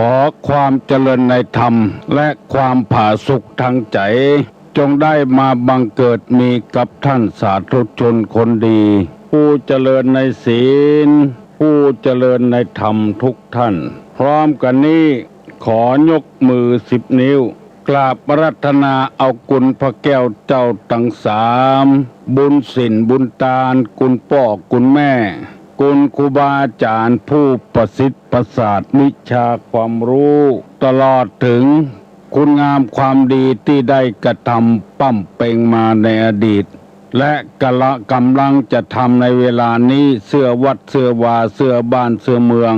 ขอความเจริญในธรรมและความผาสุกทางใจจงได้มาบังเกิดมีกับท่านสาธุชนคนดีผู้เจริญในศีลผู้เจริญในธรรมทุกท่านพร้อมกันนี้ขอยกมือ10 นิ้วกราบอาราธนาเอาคุณพระแก้วเจ้าทั้ง3บุญศีลบุญทานคุณพ่อคุณแม่คุณครูบาอาจารย์ผู้ประสิทธิ์ประสาทวิชาความรู้ตลอดถึงคุณงามความดีที่ได้กระทำปั้มเป่งมาในอดีตและกำลังจะทำในเวลานี้เสื้อวัดเสื้อวาเสื้อบ้านเสื้อเมือง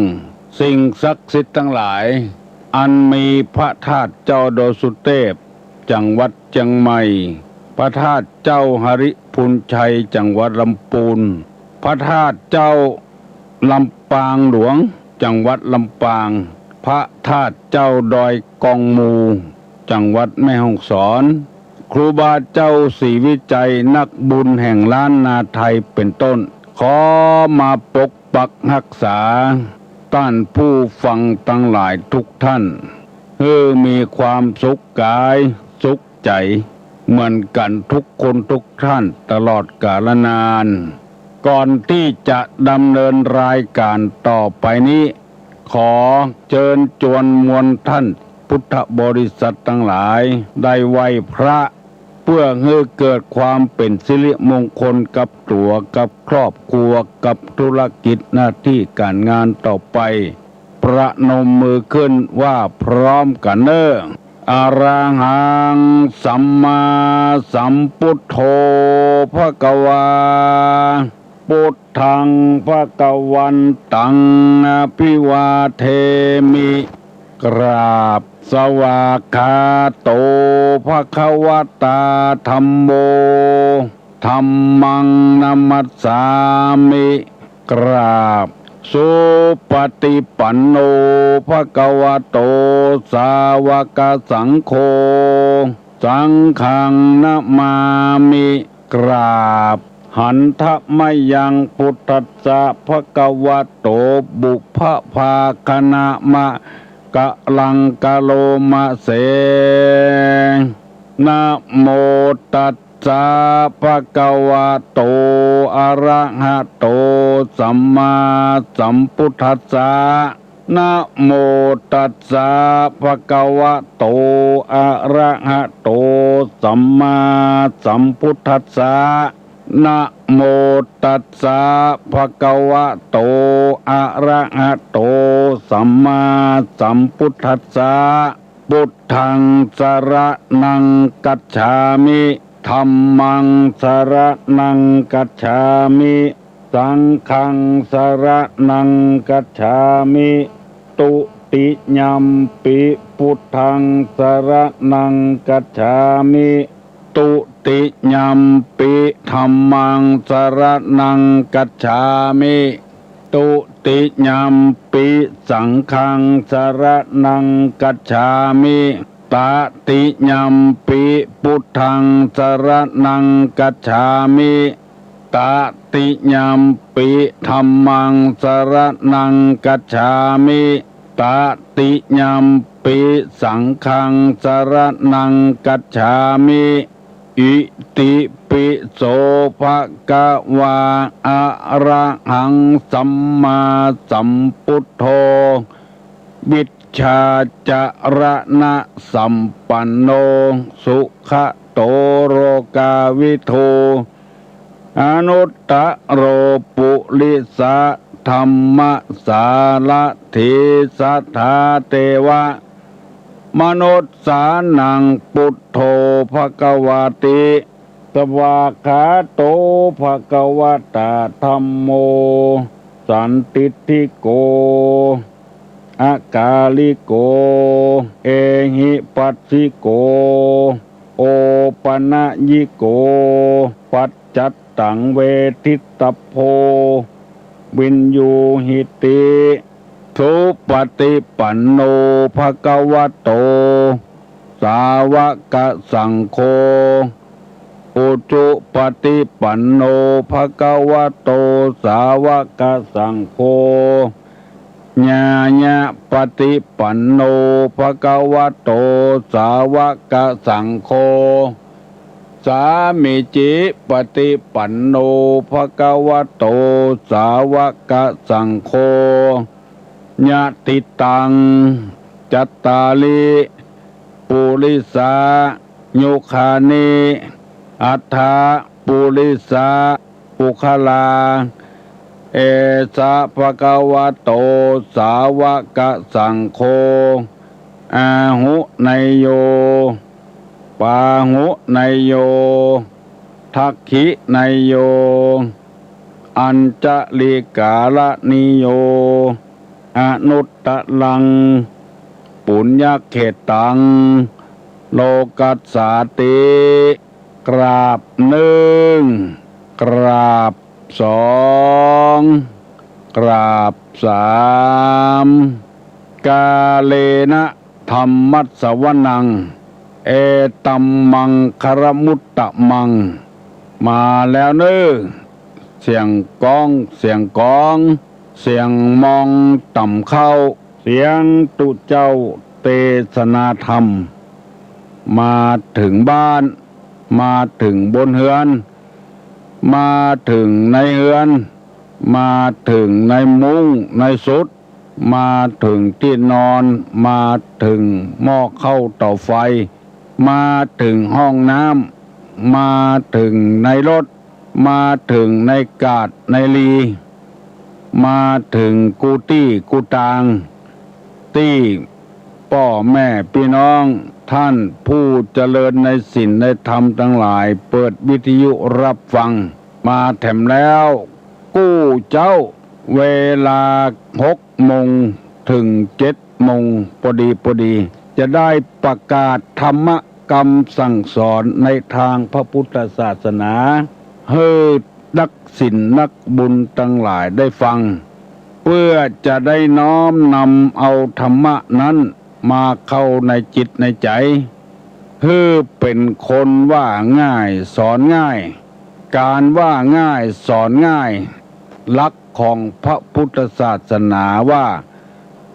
สิ่งศักดิ์สิทธิ์ทั้งหลายอันมีพระธาตุเจ้าโดสุเทพจังหวัดเชียงใหม่พระธาตุเจ้าหริพูนชัยจังหวัดลำพูนพระธาตุเจ้าลำปางหลวงจังหวัดลำปางพระธาตุเจ้าดอยกองมูจังหวัดแม่ฮ่องสอนครูบาเจ้าศรีวิจัยนักบุญแห่งล้านนาไทยเป็นต้นขอมาปกปักรักษาต้านผู้ฟังทั้งหลายทุกท่านให้มีความสุขกายสุขใจเหมือนกันทุกคนทุกท่านตลอดกาลนานก่อนที่จะดำเนินรายการต่อไปนี้ขอเชิญชวนมวลท่านพุทธบริษัททั้งหลายได้ไหว้พระเพื่อให้เกิดความเป็นสิริมงคลกับตัวกับครอบครัวกับธุรกิจหน้าที่การงานต่อไปประนมมือขึ้นว่าพร้อมกันเนอะอะระหังสัมมาสัมพุทโธภควาพุทธังภวันตังอภิวาเทมิกราบสวากขาโตภควตาธัมโมธัมมังนัมมัสสามิกราบสุปฏิปันโนภควโตสาวกสังโฆสังฆังนะมามิกราบหันทะมยังพุทธัสสะภควโตบุพภาคณะมะกะลังกะโลมะเสนะโมตัสสะภะคะวะโตอะระหะโตสัมมาสัมพุทธัสสะนะโมตัสสะภะคะวะโตอะระหะโตสัมมาสัมพุทธัสสะนะโมตัสสะภะคะวะโตอะระหะโตสัมมาสัมพุทธัสสะพุทธังสรณังกัจฉามิธัมมังสรณังกัจฉามิสังฆังสรณังกัจฉามิตุติยัมปิพุทธังสรณังกัจฉามิตุติยัมปิธัมมังสรณังกัจฉามิตุติยัมปิสังฆังสรณังกัจฉามิตติยัมปิพุทธังสรณังกัจฉามิตติยัมปิธัมมังสรณังกัจฉามิตติยัมปิสังฆังสรณังกัจฉามิอิติปิโสภะคะวะอะระหังสัมมาสัมพุทโธวิชชาจารณะสัมปันโนสุขโตโรกาวิโทอนุตตโรปุริสะธรรมสารถิสัทธาเทวะมนุษสานังพุทโธภควติสวากขาโตภควตาธัมโมสันติทิโกอากาลิโกเอหิปัสสิโกโอปนะยิโกปัจจัตตังเวทิตโพวินยูหิติทุปฏิปันโนภควโตสาวกสังโฆอุจุปฏิปันโนภควโตสาวกสังโฆญ ญาญะปฏิปันโนภะคะวะโตสาวกสังโฆสามิจิปฏิปันโนภะคะวะโตสาวกสังโฆญาติตังจัตตาลิปุริสายุคานิอัฏฐปุริสาปุคลาเอสะภะคะวะโตสาวกสังโฆอาหุไนโยปาหุไนโยทักขิไนโยอัญจลิกาลนิโยอนุตตะลังปุญญเขตังโลกัสสาติกราบหนึ่งกราบสองกราบสามกาเลนะธรรมัสสวนังเอตัมมังคารมุตตะมังมาแล้วเน้อเสียงก้องเสียงกองเสียงมองต่ำเข้าเสียงตุเจ้าเทศนาธรรมมาถึงบ้านมาถึงบนเฮือนมาถึงในเฮือนมาถึงในมุ้งในสุดมาถึงที่นอนมาถึงหม้อข้าวเตาไฟมาถึงห้องน้ำมาถึงในรถมาถึงในกาดในลีมาถึงกูตี้กูตางตี้พ่อแม่พี่น้องท่านผู้เจริญในศีลในธรรมทั้งหลายเปิดวิทยุรับฟังมาแถมแล้วกู้เจ้าเวลา6 โมงถึง7 โมงพอดีจะได้ประกาศธรรมกรรมสั่งสอนในทางพระพุทธศาสนาให้นักศีลนักบุญทั้งหลายได้ฟังเพื่อจะได้น้อมนำเอาธรรมะนั้นมาเข้าในจิตในใจเพื่อเป็นคนว่าง่ายสอนง่ายการว่าง่ายสอนง่ายหลักของพระพุทธศาสนาว่า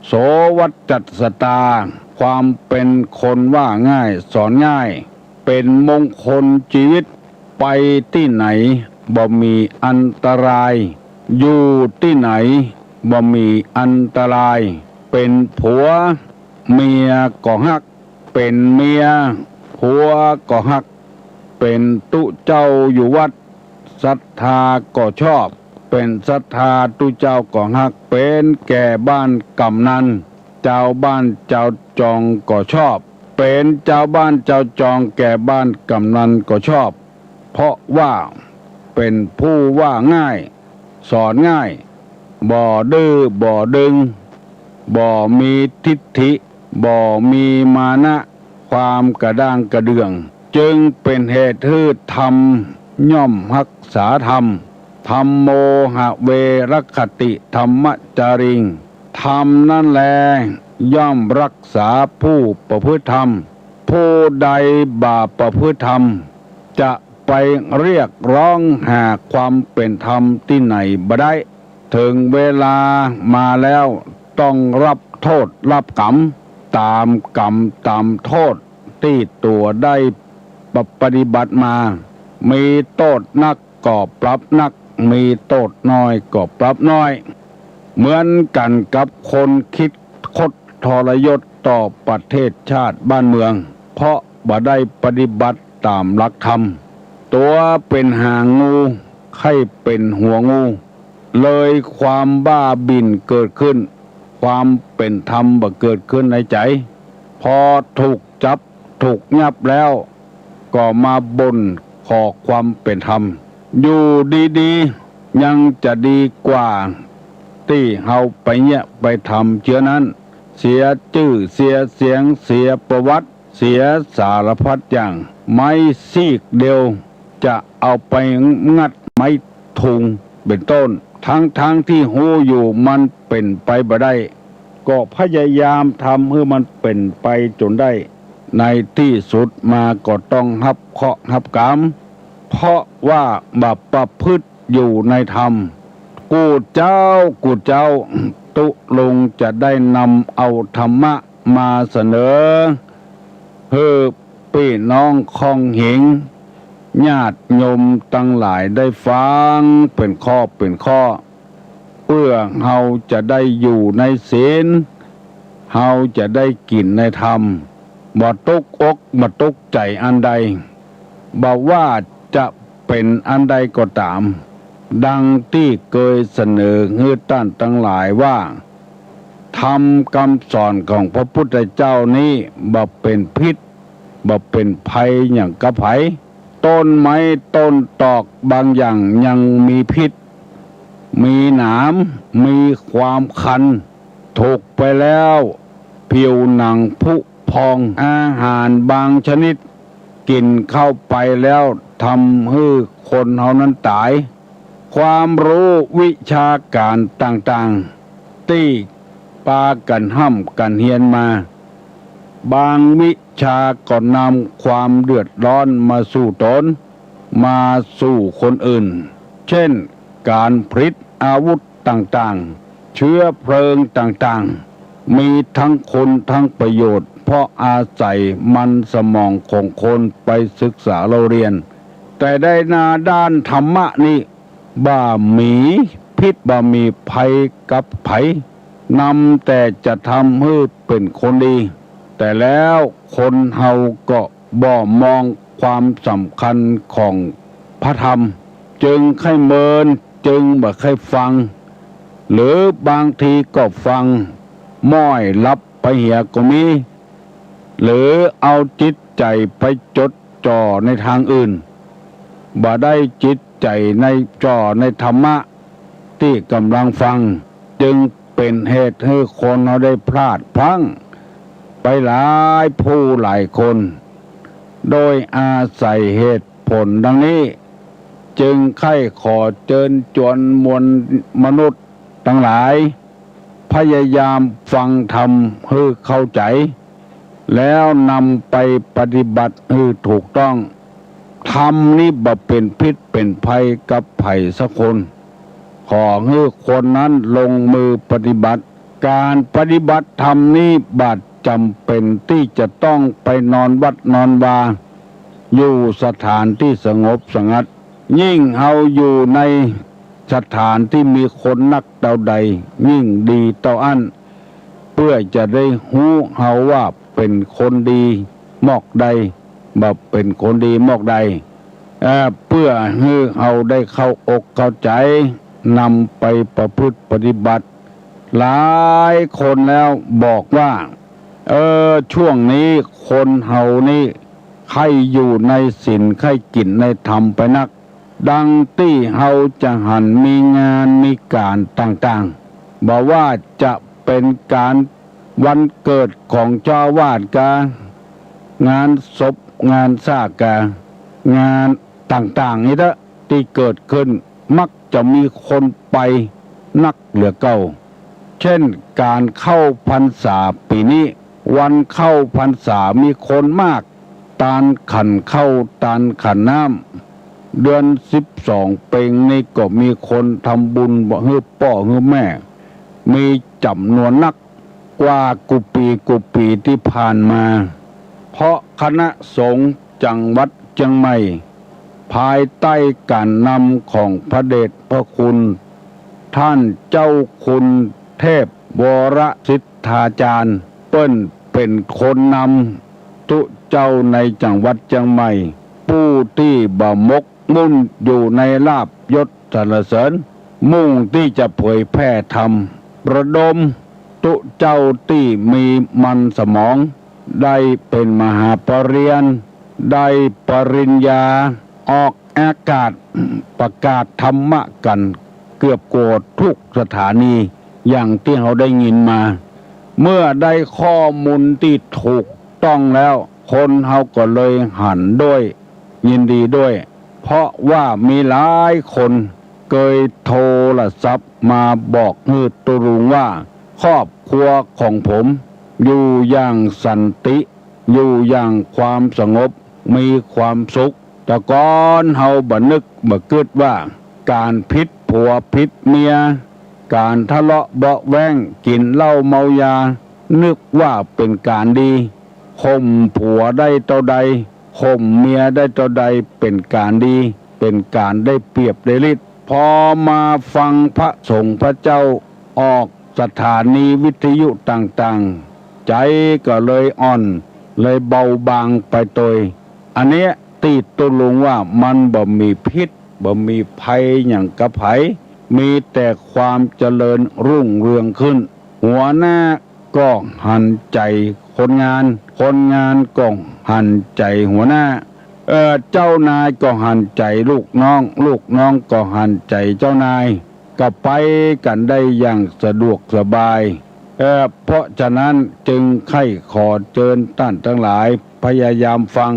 โสวัจจัสสตาความเป็นคนว่าง่ายสอนง่ายเป็นมงคลชีวิตไปที่ไหนบ่มีอันตรายอยู่ที่ไหนบ่มีอันตรายเป็นผัวเมียก็ฮักเป็นเมียผัวก็ฮักเป็นตุเจ้าอยู่วัดศรัทธาก็ชอบเป็นศรัทธาตุเจ้าก็ฮักเป็นแก่บ้านกำนันเจ้าบ้านเจ้าจองก็ชอบเป็นเจ้าบ้านเจ้าจองแก่บ้านกำนันก็ชอบเพราะว่าเป็นผู้ว่าง่ายสอนง่ายบ่ดื้อบ่ดึงบ่มีทิฏฐิบ่มีมานะความกระด้างกระเดื่องจึงเป็นเหตุให้ธรรมย่อมรักษาธรรมธัมโมหะเวรคติธรรมจาริงธรรมนั่นแลย่อมรักษาผู้ประพฤติธรรมผู้ใดบาปประพฤติธรรมจะไปเรียกร้องหาความเป็นธรรมที่ไหนบ่ได้ถึงเวลามาแล้วต้องรับโทษรับกรรมตามกรรมตามโทษที่ตัวได้ปฏิบัติมามีโทษนักก็ปรับนักมีโทษน้อยก็ปรับน้อยเหมือนกันกับคนคิดคดทรยศต่อประเทศชาติบ้านเมืองเพราะบ่ได้ปฏิบัติตามหลักธรรมตัวเป็นหางงูไข่เป็นหัวงูเลยความบ้าบินเกิดขึ้นความเป็นธรรมบ่เกิดขึ้นในใจพอถูกจับถูกยับแล้วก็มาบ่นขอความเป็นธรรมอยู่ดีๆยังจะดีกว่าที่เฮาไปเนี่ยไปทำเชื้อนั้นเสียชื่อเสียเสียงเสียประวัติเสียสารพัดอย่างไม่ซีกเดียวจะเอาไปงัดไม้ทุงเป็นต้นทั้งที่หูอยู่มันเป็นไปบ่ได้ก็พยายามทำให้มันเป็นไปจนได้ในที่สุดมาก็ต้องรับเคราะห์รับกรรมเพราะว่าบาปประพฤติอยู่ในธรรมกูเจ้า ตุลุงจะได้นำเอาธรรมะมาเสนอให้พี่น้องคองหิงญาติโยมตั้งหลายได้ฟังเป็นข้อเพื่อเฮาจะได้อยู่ในศีลเฮาจะได้กินในธรรมบ่ตกอกบ่ตกใจอันใดบ่ว่าจะเป็นอันใดก็ตามดังที่เคยเสนอให้ท่านทั้งหลายว่าธรรมคำสอนของพระพุทธเจ้านี้บ่เป็นพิษบ่เป็นภัยอย่างกระไผต้นไม้ต้นตอกบางอย่างยังมีพิษมีหนามมีความคันถูกไปแล้วผิวหนังผุพองอาหารบางชนิดกินเข้าไปแล้วทำให้คนเฮานั้นตายความรู้วิชาการต่างๆที่ปากันห้ำกันเฮียนมาบางวิชาก็นำความเดือดร้อนมาสู่ตนมาสู่คนอื่นเช่นการผลิตอาวุธต่างๆเชื้อเพลิงต่างๆมีทั้งคนทั้งประโยชน์เพราะอาศัยมันสมองของคนไปศึกษาเราเรียนแต่ได้นาด้านธรรมะนี่บ่มีพิษบ่มีภัยกับไผนำแต่จะทำให้เป็นคนดีแต่แล้วคนเฮาก็บ่มองความสำคัญของพระธรรมจึงให้เมินจึงบ่ให้ฟังหรือบางทีก็ฟังม้อยลับไปเหียก็มีหรือเอาจิตใจไปจดจ่อในทางอื่นบ่ได้จิตใจในจ่อในธรรมะที่กำลังฟังจึงเป็นเหตุให้คนเราได้พลาดพลั้งไปหลายผู้หลายคนโดยอาศัยเหตุผลดังนี้จึงใคร่ขอเชิญชวนมวลมนุษย์ทั้งหลายพยายามฟังธรรมให้เข้าใจแล้วนำไปปฏิบัติให้ถูกต้องธรรมนี้บ่เป็นพิษเป็นภัยกับไผสักคนขอให้คนนั้นลงมือปฏิบัติการปฏิบัติธรรมนี้บัดจำเป็นที่จะต้องไปนอนวัดนอนวาอยู่สถานที่สงบสงัดยิ่งเอาอยู่ในสถานที่มีคนนักเต่าใดยิ่งดีเต่าอันเพื่อจะได้หู้เฮาว่าเป็นคนดีมอกใดบ่เป็นคนดีมอกใดเพื่อให้เฮาได้เข้าอกเข้าใจนำไปประพฤติปฏิบัติหลายคนแล้วบอกว่าช่วงนี้คนเฮานี่ใครอยู่ในศีลใครกินในธรรมไปนักดังที่เฮาจะหันมีงานมีการต่างๆบอกว่าจะเป็นการวันเกิดของเจ้าวาดกางานศพงานซากกางานต่างๆนี่ละที่เกิดขึ้นมักจะมีคนไปนักเหลือเก่าเช่นการเข้าพรรษาปีนี้วันเข้าพรรษามีคนมากตานขันเข้าตานขันน้ำเดือน12เพ็งนี่ก็มีคนทำบุญบ่ให้พ่อให้แม่มีจำนวนนักกว่ากุปีที่ผ่านมาเพราะคณะสงฆ์จังหวัดเชียงใหม่ภายใต้การนำของพระเดชพระคุณท่านเจ้าคุณเทพวรสิทธาจารย์เปิ้นเป็นคนนำทุเจ้าในจังหวัดเชียงใหม่ผู้ที่บ่มกมุ่นอยู่ในลาภยศสรรเสริญมุ่งที่จะเผยแพร่ธรรมระดมทุเจ้าที่มีมันสมองได้เป็นมหาปรริญญาได้ปริญญาออกอากาศประกาศธรรมะกันเกือบโกรธทุกสถานีอย่างที่เราได้ยินมาเมื่อได้ข้อมูลที่ถูกต้องแล้วคนเราก็เลยหันด้วยยินดีด้วยเพราะว่ามีหลายคนเคยโทรศัพท์มาบอกให้ตุรุงว่าครอบครัวของผมอยู่อย่างสันติอยู่อย่างความสงบมีความสุขแต่ก่อนเฮาบ่นึกบ่คิดว่าการผิดผัวผิดเมีย การทะเลาะเบาะแว้งกินเหล้าเมายานึกว่าเป็นการดีข่มผัวได้เท่าใดข่มเมียได้เท่าใดเป็นการดีเป็นการได้เปรียบได้ฤทธิ์พอมาฟังพระสงฆ์พระเจ้าออกสถานีวิทยุต่างๆใจก็เลยอ่อนเลยเบาบางไปโดยอันเนี้ยตีตุลุงว่ามันบ่มีพิษบ่มีภัยอย่างกระไผมีแต่ความเจริญรุ่งเรืองขึ้นหัวหน้าก็หันใจคนงานก็หันใจหัวหน้าเจ้านายก็หันใจลูกน้องก็หันใจเจ้านายก็ไปกันได้อย่างสะดวกสบายเพราะฉะนั้นจึงไข้ขอเชิญท่านทั้งหลายพยายามฟัง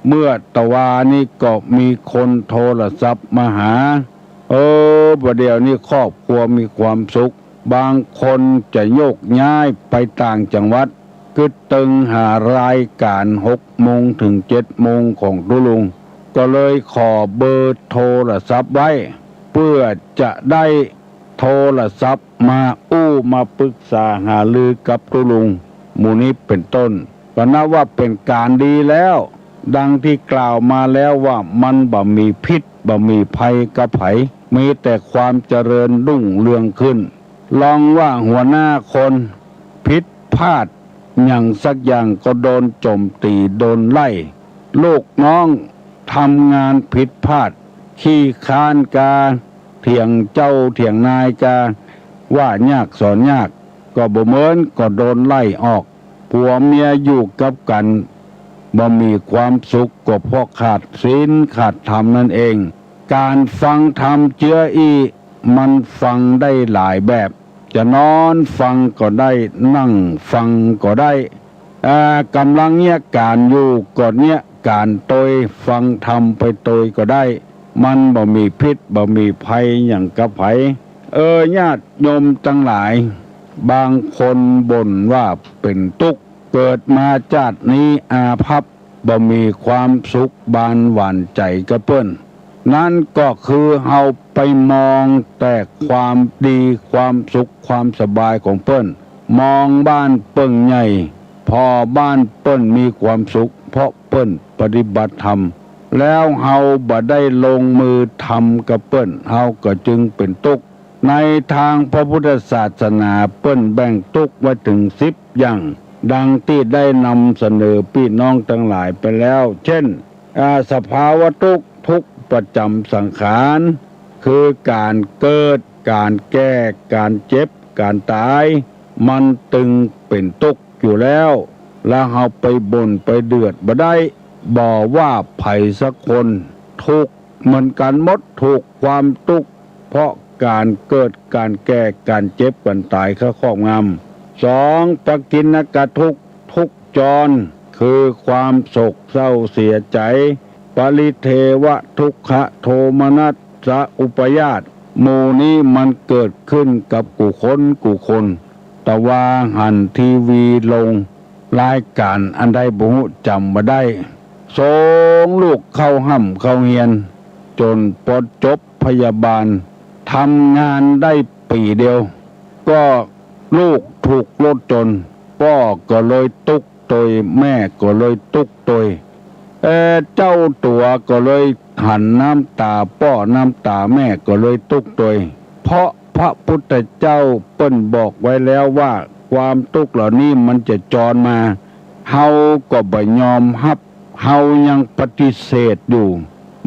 เมื่อตะวานี้ก็มีคนโทรศัพท์มาหาประเดี๋ยวนี้ครอบครัวมีความสุขบางคนจะโยกย้ายไปต่างจังหวัดก็ตึงหารายการ6 โมงถึง 7 โมงของตุลุงก็เลยขอเบอร์โทรศัพท์ไว้เพื่อจะได้โทรศัพท์มาปรึกษาหารือกับตุลุงหมู่นี้เป็นต้นก็นับว่าเป็นการดีแล้วดังที่กล่าวมาแล้วว่ามันบ่มีพิษบ่มีภัยกระไผมีแต่ความเจริญรุ่งเรืองขึ้นลองว่าหัวหน้าคนผิดพลาดอย่างสักอย่างก็โดนโจมตีโดนไล่ลูกน้องทำงานผิดพลาดขี้ค้านกาเถียงเจ้าเถียงนายกาว่ายากสอนยากก็บ่เหมือนก็โดนไล่ออกผัวเมียอยู่กับกันบ่มีความสุขก็เพราะขาดศีลขาดธรรมนั่นเองการฟังธรรมเจืออีมันฟังได้หลายแบบจะนอนฟังก็ได้นั่งฟังก็ได้กำลังเงียการอยู่ก็เงียการโตยฟังธรรมไปโตยก็ได้มันบ่มีพิษบ่มีภัยอย่างกระไผญาติโยมทั้งหลายบางคนบ่นว่าเป็นทุกข์เกิดมาชาตินี้อาภัพบ่มีความสุขบานหวานใจกระเปิ้นนั่นก็คือเฮาไปมองแต่ความดีความสุขความสบายของเปิ้นมองบ้านเปิ้นใหญ่พอบ้านเปิ้นมีความสุขเพราะเปิ้นปฏิบัติธรรมแล้วเฮาบ่ได้ลงมือทำกับเปิ้นเฮาก็จึงเป็นทุกข์ในทางพระพุทธศาสนาเปิ้นแบ่งทุกข์ไว้ถึง10 อย่างดังที่ได้นำเสนอพี่น้องทั้งหลายไปแล้วเช่นสภาวะทุกข์ประจำสังขารคือการเกิดการแก่การเจ็บการตายมันตึงเป็นทุกข์อยู่แล้วแล้วเฮาไปบ่นไปเดือดบ่ได้บ่ว่าไผสักคนทุกข์เหมือนกันหมดถูกความทุกข์เพราะการเกิดการแก่การเจ็บการตายเข้าครอบงำ2ปกิณกทุกข์ทุกข์จรคือความโศกเศร้าเสียใจปริเทวทุกขโทมนัสสะอุปยาตหมู่นี้มันเกิดขึ้นกับกูคนแต่ว่าหันทีวีลงรายการอันใดบ่ฮู้จำบ่ได้ส่งลูกเข้าห้ำเข้าเฮียนจนปลดจบพยาบาลทำงานได้ปีเดียวก็ลูกถูกรถชนพ่อก็เลยตุกตยแม่ก็เลยตุกตยเจ้าตัวก็เลยหันน้ำตาป้อน้ำตาแม่ก็เลยตุกตยเพราะพระพุทธเจ้าเปิ้นบอกไว้แล้วว่าความทุกข์เหล่านี้มันจะจรมาเฮาก็บ่ยอมรับเฮายังปฏิเสธอยู่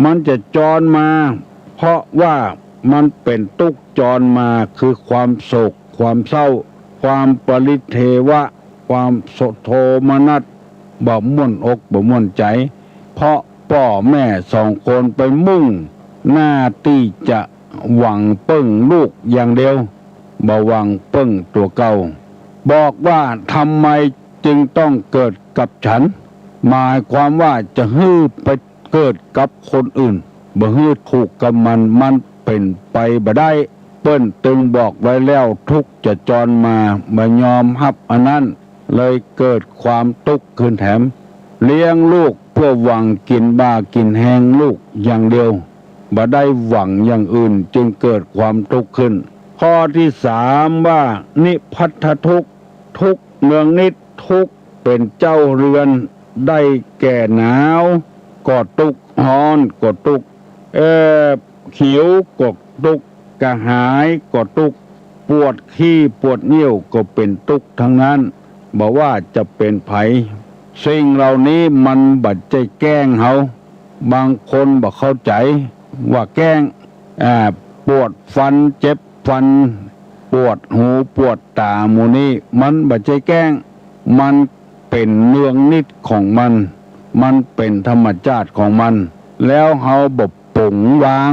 มันจะจรมาเพราะว่ามันเป็นทุกข์จรมาคือความโศกความเศร้าความปริเทวะความโทมนัสบ่ม่วนอกบ่ม่วนใจเพราะพ่อแม่2 คนไปมุ่งหน้าที่จะหวังเปิ้งลูกอย่างเดียวบ่หวังเปิ้งตัวเก่าบอกว่าทำไมจึงต้องเกิดกับฉันหมายความว่าจะฮื้อไปเกิดกับคนอื่นบ่ฮื้อถูกกับมันเป็นไปบ่ได้เปิ้นตึงบอกไว้แล้วทุกจะจรมาบ่ยอมรับอันนั้นเลยเกิดความทุกข์ขึ้นแถมเลี้ยงลูกเพื่อหวังกินบ้ากินแหงลูกอย่างเดียวบ่ได้หวังอย่างอื่นจึงเกิดความทุกข์ขึ้น ข้อที่สามว่านิพัทธทุกข์ทุกข์เนืองนิดทุกข์เป็นเจ้าเรือนได้แก่หนาวก็ทุกข์ร้อนก็ทุกข์หิวก็ทุกข์กระหายก็ทุกข์ปวดขี้ปวดเยี่ยวก็เป็นทุกข์ทั้งนั้นบอกว่าจะเป็นไผสิ่งเหล่านี้มันบัดใจแกล้งเขาบางคนบอกเข้าใจว่าแกล้งปวดฟันเจ็บฟันปวดหูปวดตาหมูนี้มันบัดใจแกล้งมันเป็นเนืองนิดของมันเป็นธรรมชาติของมันแล้วเฮาบ่ปลงวาง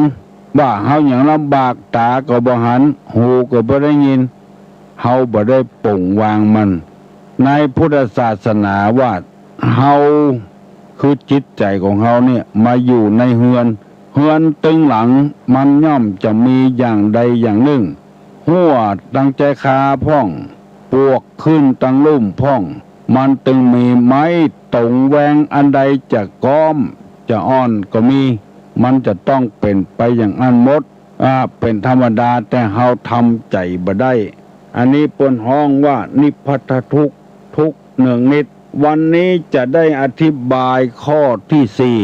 ว่าเฮาอย่างลำบากตาก็บ่หันหูก็บ่ได้ยินเฮาบ่ได้ปลงวางมันในพุทธศาสนาว่าเฮาคือจิตใจของเฮาเนี่ยมาอยู่ในเฮือนตึงหลังมันย่อมจะมีอย่างใดอย่างหนึ่งหัวตั้งใจคาพ่องปวกขึ้นตั้งลุ่มพ่องมันตึงมีไม้ตรงแวงอันใดจะก้อมจะอ่อนก็มีมันจะต้องเป็นไปอย่างอันหมดเป็นธรรมดาแต่เฮาทำใจบ่ได้อันนี้เปิ้นฮ้องว่านิพพัทธทุกข์ทุกข์เนืองนิดวันนี้จะได้อธิบายข้อที่สี่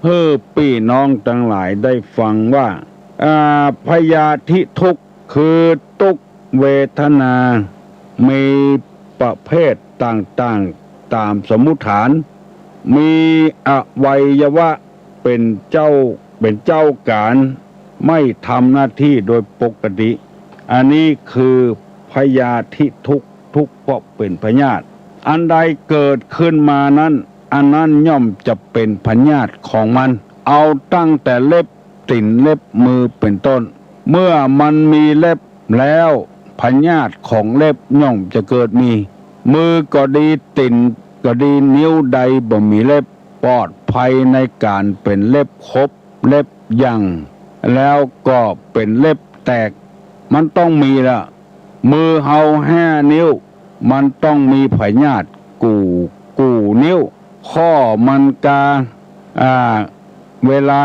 เพื่อพี่น้องทั้งหลายได้ฟังว่าพยาธิทุกข์คือทุกขเวทนามีประเภทต่างๆตามสมมุติฐานมีอวัยวะเป็นเจ้าการไม่ทำหน้าที่โดยปกติอันนี้คือพยาธิทุกข์เพราะเป็นพยาธิอันใดเกิดขึ้นมานั้นอันนั้นย่อมจะเป็นพยาธิของมันเอาตั้งแต่เล็บติ่นเล็บมือเป็นต้นเมื่อมันมีเล็บแล้วพยาธิของเล็บย่อมจะเกิดมีมือก็ดีติ่นก็ดีนิ้วใดบ่มีเล็บปลอดภัยในการเป็นเล็บครบเล็บยังแล้วก็เป็นเล็บแตกมันต้องมีละมือเฮา5 นิ้วมันต้องมีพยาธิกู่นิ้วข้อมันกาเวลา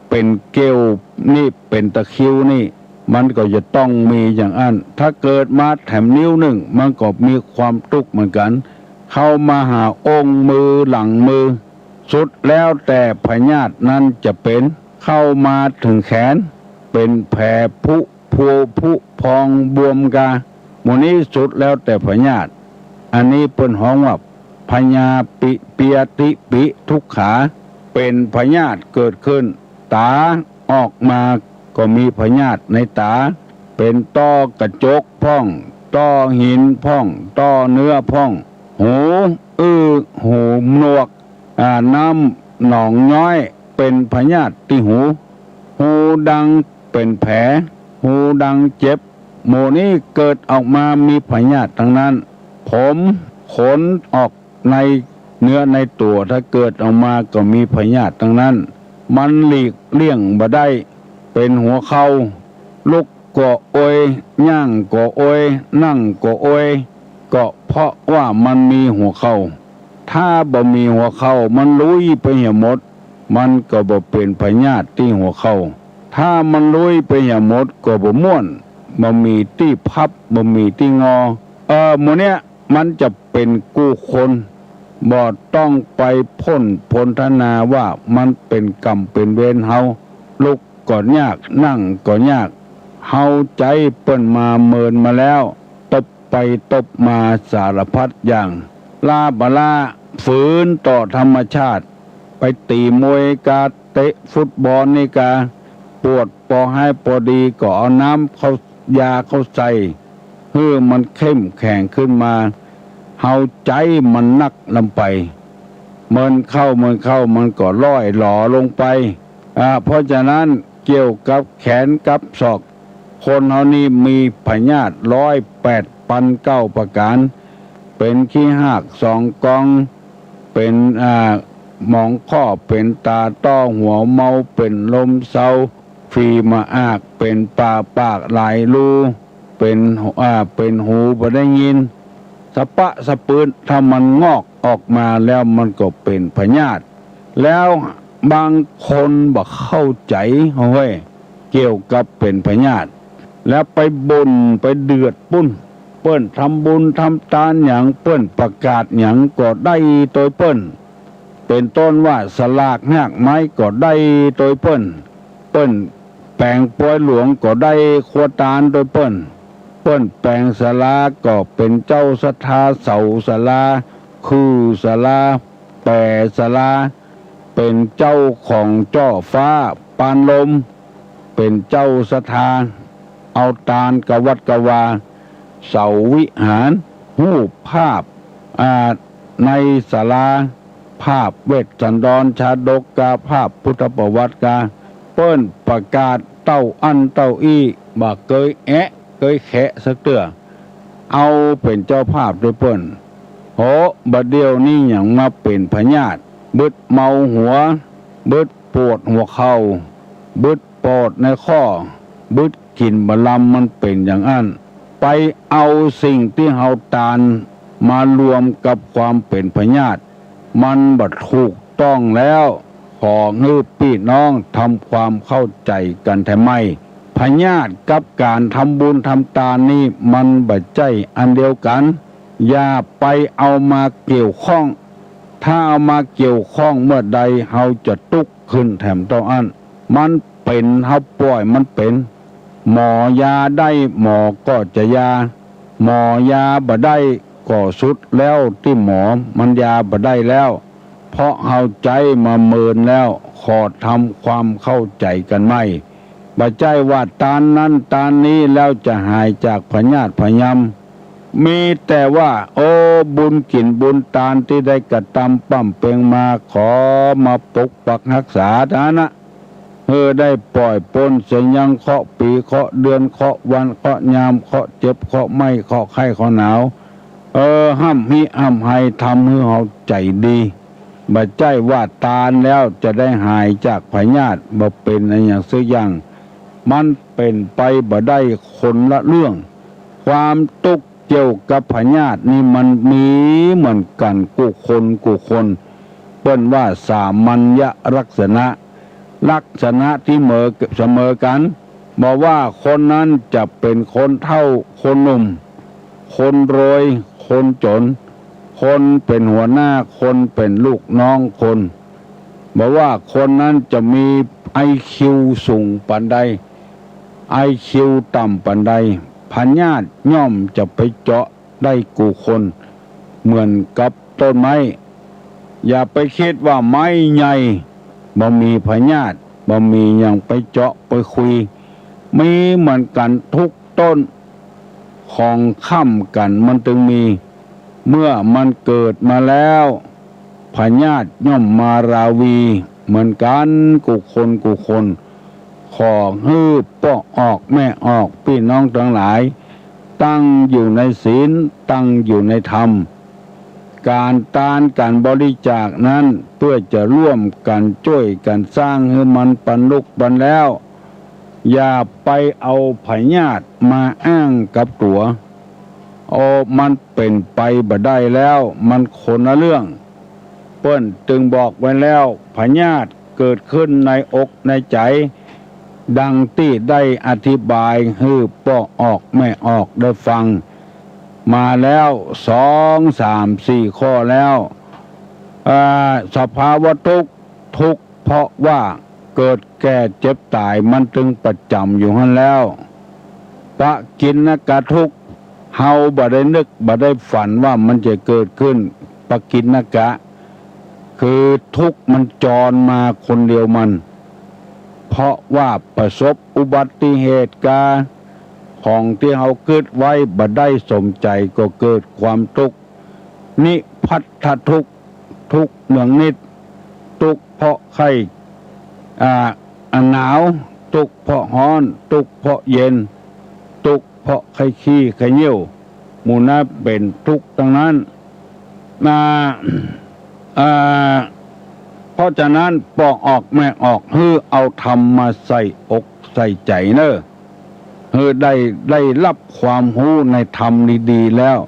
เป็นเกลียวนี่เป็นตะคริวนี่มันก็จะต้องมีอย่างอันถ้าเกิดมาแถมนิ้วหนึ่งมันก็มีความทุกข์เหมือนกันเข้ามาหาองค์มือหลังมือสุดแล้วแต่พยาธินั้นจะเป็นเข้ามาถึงแขนเป็นแผลผุพองบวมกาหมู่นี้สุดแล้วแต่พยาธิอันนี้เปิ้นฮ้องว่าพยาเปียติปิทุกขาเป็นพยาธิเกิดขึ้นตาออกมาก็มีพยาธิในตาเป็นต้อกระจกพ่องต้อหินพ่องต้อเนื้อพ่องหูหูหนวกน้ำหนองย้อยเป็นพยาธิที่หูดังเป็นแผลหูดังเจ็บหมู่นี้เกิดออกมามีพยาธิทั้งนั้นผมขนออกในเนื้อในตัวถ้าเกิดออกมาก็มีพยาธิทั้งนั้นมันหลีกเลี่ยงบ่ได้เป็นหัวเข่าลุกก็โอยย่างก็โอยนั่งก็โอยก็เพราะว่ามันมีหัวเข่าถ้าบ่มีหัวเข่ามันลุยไปเหี่ยหมดมันก็บ่เป็นพยาธิที่หัวเข่าถ้ามันลุยไปเหี่ยหมดก็บ่ม่วนบ่มีที่พับบ่มีที่งอหมู่เนี้ยมันจะเป็นกู้คนบ่ต้องไปพ้นพนธนาว่ามันเป็นกรรมเป็นเวรเฮาลุกก็ยากนั่งก็ยากเฮาใจเปิ้นมาเมินมาแล้วตบไปตบมาสารพัดอย่างลาบลาฝืนต่อธรรมชาติไปตีมวยกาเตะฟุตบอลนี่กาปวดพอให้พอดีก็เอาน้ำเข้ายาเข้าใส่เพื่อมันเข้มแข็งขึ้นมาเฮาใจมันนักลำไปเมินเข้ามันก็ล่อยหล่อลงไปเพราะฉะนั้นเกี่ยวกับแขนกับศอกคนเฮานี่มีพยาธิ108,9ประการเป็นขี้หาก2 กองเป็นหมองข้อเป็นตาต้อหัวเมาเป็นลมเศร้าฝีมาอากเป็นปากหลายรูเป็นหูบ่ได้ยินสะปะสะปืนถ้ามันงอกออกมาแล้วมันก็เป็นพยาธิแล้วบางคนบ่เข้าใจเฮ้ยเกี่ยวกับเป็นพยาธิ แล้วไปบ่นไปเดือดปุ้นเปิ้นทำบุญทำทานอย่างเปิ้นประกาศอย่างก็ได้โดยเปิ้นเป็นต้นว่าสลากหากไม้ก็ได้โดยเปิ้นแปลงปวยหลวงก็ได้ขวตานโดยเปิ้นแปลงศาลาก็เป็นเจ้าศรัทธาเสาศาลาคือศาลาแปรศาลาเป็นเจ้าของจ้อฟ้าปานลมเป็นเจ้าศรัทธาเอาตานกวัดกวาเสาวิหารรูปภาพในศาลาภาพเวทสันดรชาดกกาภาพพุทธประวัติกาเปิ้นประกาศเต้าอันเต้าอี้บ่เคยเคยแขะสักเตื้อเอาเป็นเจ้าภาพด้วยเปิ้นโหบัดเดียวนี้อย่างมาเป็นพญาติบึดเมาหัวบึดปวดหัวเข่าบึดปอดในข้อบึดกินบะลำมันเป็นอย่างนั้นไปเอาสิ่งที่เฮาตานมารวมกับความเป็นพญาติมันบัดถูกต้องแล้วขอให้พี่น้องทำความเข้าใจกันแท้ไหมพญาติกับการทำบุญทำทานนี่มันบัดใจอันเดียวกันอย่าไปเอามาเกี่ยวข้องถ้าเอามาเกี่ยวข้องเมื่อใดเฮาจะตุกขึ้นแถมต้องอันมันเป็นเฮาปล่อยมันเป็นหมอยาได้หมอก็จะยาหมอยาบ่ได้ก็สุดแล้วที่หมอมันยาบ่ได้แล้วเพราะเฮาใจมาเมินแล้วขอทำความเข้าใจกันไหมบ่ใจว่าตานนั้นตานนี้แล้วจะหายจากพญาติพยามมีแต่ว่าโอ้บุญกินบุญทานที่ได้กระทำปั้มเปงมาขอมาปกปักรักษาฐานะได้ปล่อยปนเสียงยังเคาะปีเคาะเดือนเคาะวันเคาะยามเคาะเจ็บเคาะไม่เคาะไข้เคาะหนาวห้ามฮิห้ามให้ทำให้เราใจดีบ่ใจว่าตานแล้วจะได้หายจากพยาธิบ่เป็นอะไรอย่างสักอย่างมันเป็นไปบ่ได้คนละเรื่องความตุกเกี่ยวกับพยาธินี่มันมีเหมือนกันกูคนเปิ้นว่าสามัญญลักษณะที่เสมอกันบอกว่าคนนั้นจะเป็นคนเฒ่าคนหนุ่มคนรวยคนจนคนเป็นหัวหน้าคนเป็นลูกน้องคนบอกว่าคนนั้นจะมีIQ สูงปานใดIQ ต่ำปานใดพญาติย่อมจะไปเจาะได้กูคนเหมือนกับต้นไม้อย่าไปคิดว่าไม้ใหญ่บ่มีพญาติบ่มีอย่างไปเจาะไปคุยมีเหมือนกันทุกต้นของค่ำกันมันจึงมีเมื่อมันเกิดมาแล้วพญาติย่อมมาราวีเหมือนกันกูคนขอฮื้อป้อออกแม่ออกพี่น้องทั้งหลายตั้งอยู่ในศีลตั้งอยู่ในธรรมการทานการบริจาคนั้นเพื่อจะร่วมกันช่วยกันสร้างให้มันปันลุกปันแล้วอย่าไปเอาพญาติมาอ้างกับตัวมันเป็นไปบ่ได้แล้วมันคนละเรื่องเปิ้นจึงบอกไว้แล้วพญาติเกิดขึ้นในอกในใจดังที่ได้อธิบายให้ป้อออกแม่ออกได้ฟังมาแล้ว2 3 4ข้อแล้วสภาวะทุกข์เพราะว่าเกิดแก่เจ็บตายมันจึงประจำอยู่หั่นแล้วปะกินกะทุกข์เฮาบ่ได้นึกบ่ได้ฝันว่ามันจะเกิดขึ้นปะกินกะคือทุกข์มันจรมาคนเดียวมันเพราะว่าประสบอุบัติเหตุการณ์ของที่เฮาเกิดไว้บ่ได้สมใจก็เกิดความทุกข์นิพัทธทุกข์เนืองนิดทุกข์เพราะไข้หนาวทุกข์เพราะร้อนทุกข์เพราะเย็นทุกข์เพราะไข้ขี้ไข้เหี่ยวหมู่นั้นเป็นทุกข์ทั้งนั้นเพราะฉะนั้นปอกออกแม่ออกเอาธรรมมาใส่อกใส่ใจเนอะได้รับความรู้ในธรรมดีๆแล้ว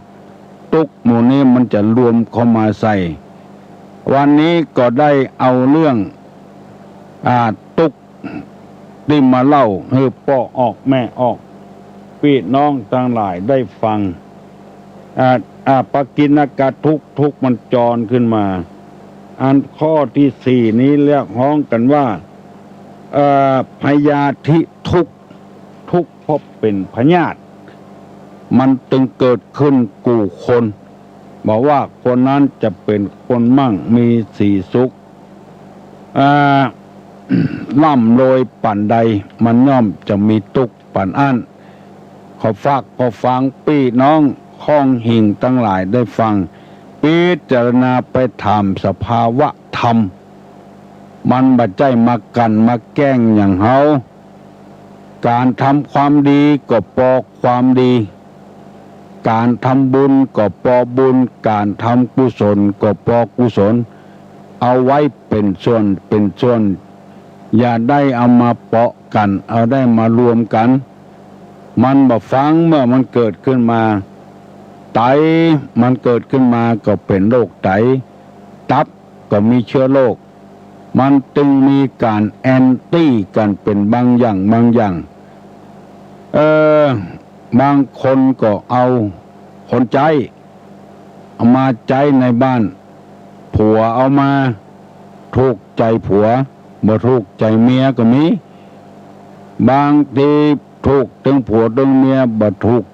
ทุกหมู่นี้มันจะรวมเข้ามาใส่วันนี้ก็ได้เอาเรื่องทุกที่มาเล่าปอกออกแม่ออก พี่น้องทั้งหลายได้ฟังปกิณกทุกมันจรขึ้นมาอันข้อที่สี่นี้เรียกฮ้องกันว่าพยาธิทุกพบเป็นพยาธิมันตึงเกิดขึ้นกู่คนบอกว่าคนนั้นจะเป็นคนมั่งมีสีสุขล่ำรวยปั่นใดมันย่อมจะมีทุกข์ปั่นอั้นขอฟังพี่น้องข้องหิ่งทั้งหลายได้ฟังพิจารณาไปถามสภาวะธรรมมันบัดใจมากันมาแกล้งอย่างเฮาการทำความดีก็ปอความดีการทำบุญก็ปอบุญการทำกุศลก็ปอกุศลเอาไว้เป็นส่วนอย่าได้เอามาเปาะกันเอาได้มารวมกันมันบ่ฟังเมื่อมันเกิดขึ้นมาไตมันเกิดขึ้นมาก็เป็นโรคไตตับก็มีเชื้อโรคมันจึงมีการแอนตี้กันเป็นบางอย่างบางคนก็เอาคนใจเอามาใจในบ้านผัวเอามาถูกใจผัวบ่ถูกใจเมียก็มีบางทีถูกถึงผัวถึงเมียบ่ถูก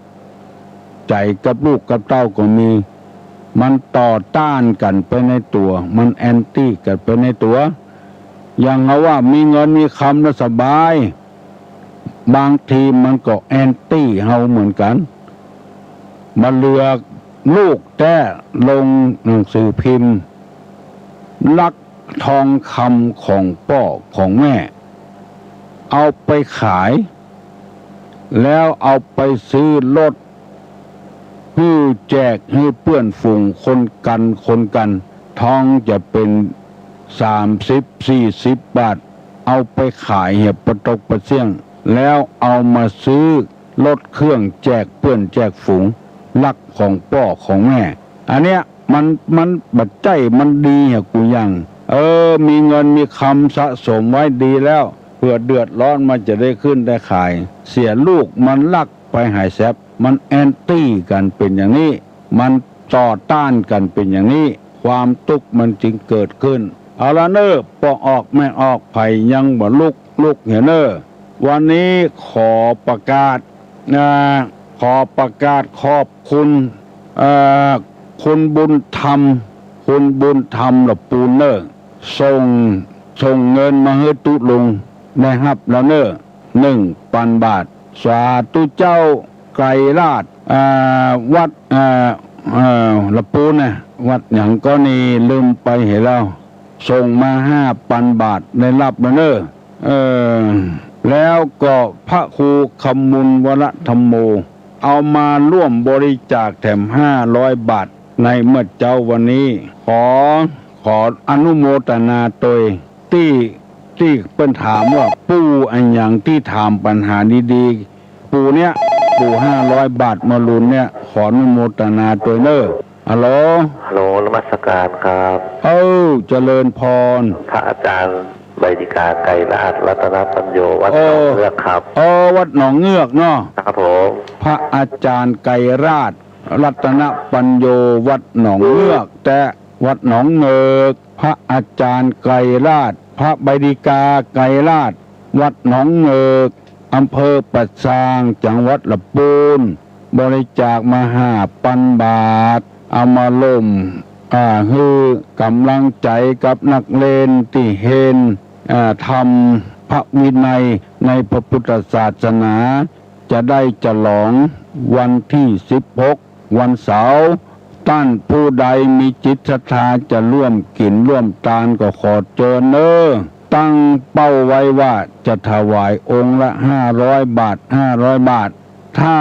ใจกับลูกกับเต้าก็มีมันต่อต้านกันไปในตัวมันแอนตี้กันไปในตัวอย่างเอาว่ามีเงินมีคำแล้วสบายบางทีมันก็แอนตี้เฮาเหมือนกันมาเลือกลูกแต่ลงหนังสือพิมพ์ลักทองคำของพ่อของแม่เอาไปขายแล้วเอาไปซื้อรถเพื่อแจกให้เพื่อนฝูงคนกันทองจะเป็น30-40 บาทเอาไปขายเหียบประตกประเสี่ยงแล้วเอามาซื้อรถเครื่องแจกเพื่อนแจกฝูงลักของพ่อของแม่อันเนี้ยมันบัดใจมันดีอะกูยังมีเงินมีคำสะสมไว้ดีแล้วเพื่อเดือดร้อนมันจะได้ขึ้นได้ขายเสียลูกมันลักไปหายแซบมันแอนตี้กันเป็นอย่างนี้มันต่อต้านกันเป็นอย่างนี้ความทุกข์มันจึงเกิดขึ้นเอาละเนอปออกไม่ออกไผยังบ่ลุกเห็นเนอวันนี้ขอประกาศขอบคุณคุณบุญธรรมละปูนเนอส่งเงินมาให้ตุลุงนะครับแล้วเนอ1,000 บาทสาธุเจ้าไกรราชวัดละปูนนะวัดอย่างก็นี่ลืมไปเห็นแล้วส่งมา5,000 บาทได้รับแล้วเนอแล้วก็พระครูคำมุลวรธรรมโมเอามาร่วมบริจาคแถม500 บาทในเมื่อเจ้าวันนี้ขออนุโมทนาโดยที่เปิ้นถามว่าปู่อันอย่างที่ถามปัญหาดีๆปู่500 บาทมาลุนเนี่ยขออนุโมทนาโดยเนอฮัลโหลนมัสการครับเจริญพรพระอาจารย์ใบดิกาไกรราชรัตนปัญโยวัดหนองเงือกครับวัดหนองเงือกเนาะครับผมพระอาจารย์ไกรราชรัตนปัญโยวัดหนองเงือกแต่วัดหนองเงือกพระอาจารย์ไกรราชพระใบดิกาไกรราชวัดหนองเงือกอำเภอปัดซางจังหวัดลำพูนบริจาคมา5,000 บาทเอามาล่มคือกำลังใจกับนักเลนที่เห็นทำพระวินัยในพระพุทธศาสนาจะได้ฉลองวันที่16วันเสาร์ท่านผู้ใดมีจิตศรัทธาจะร่วมกินร่วมทานก็ขอเชิญเนอตั้งเป้าไว้ว่าจะถวายองค์ละ500 บาทถ้า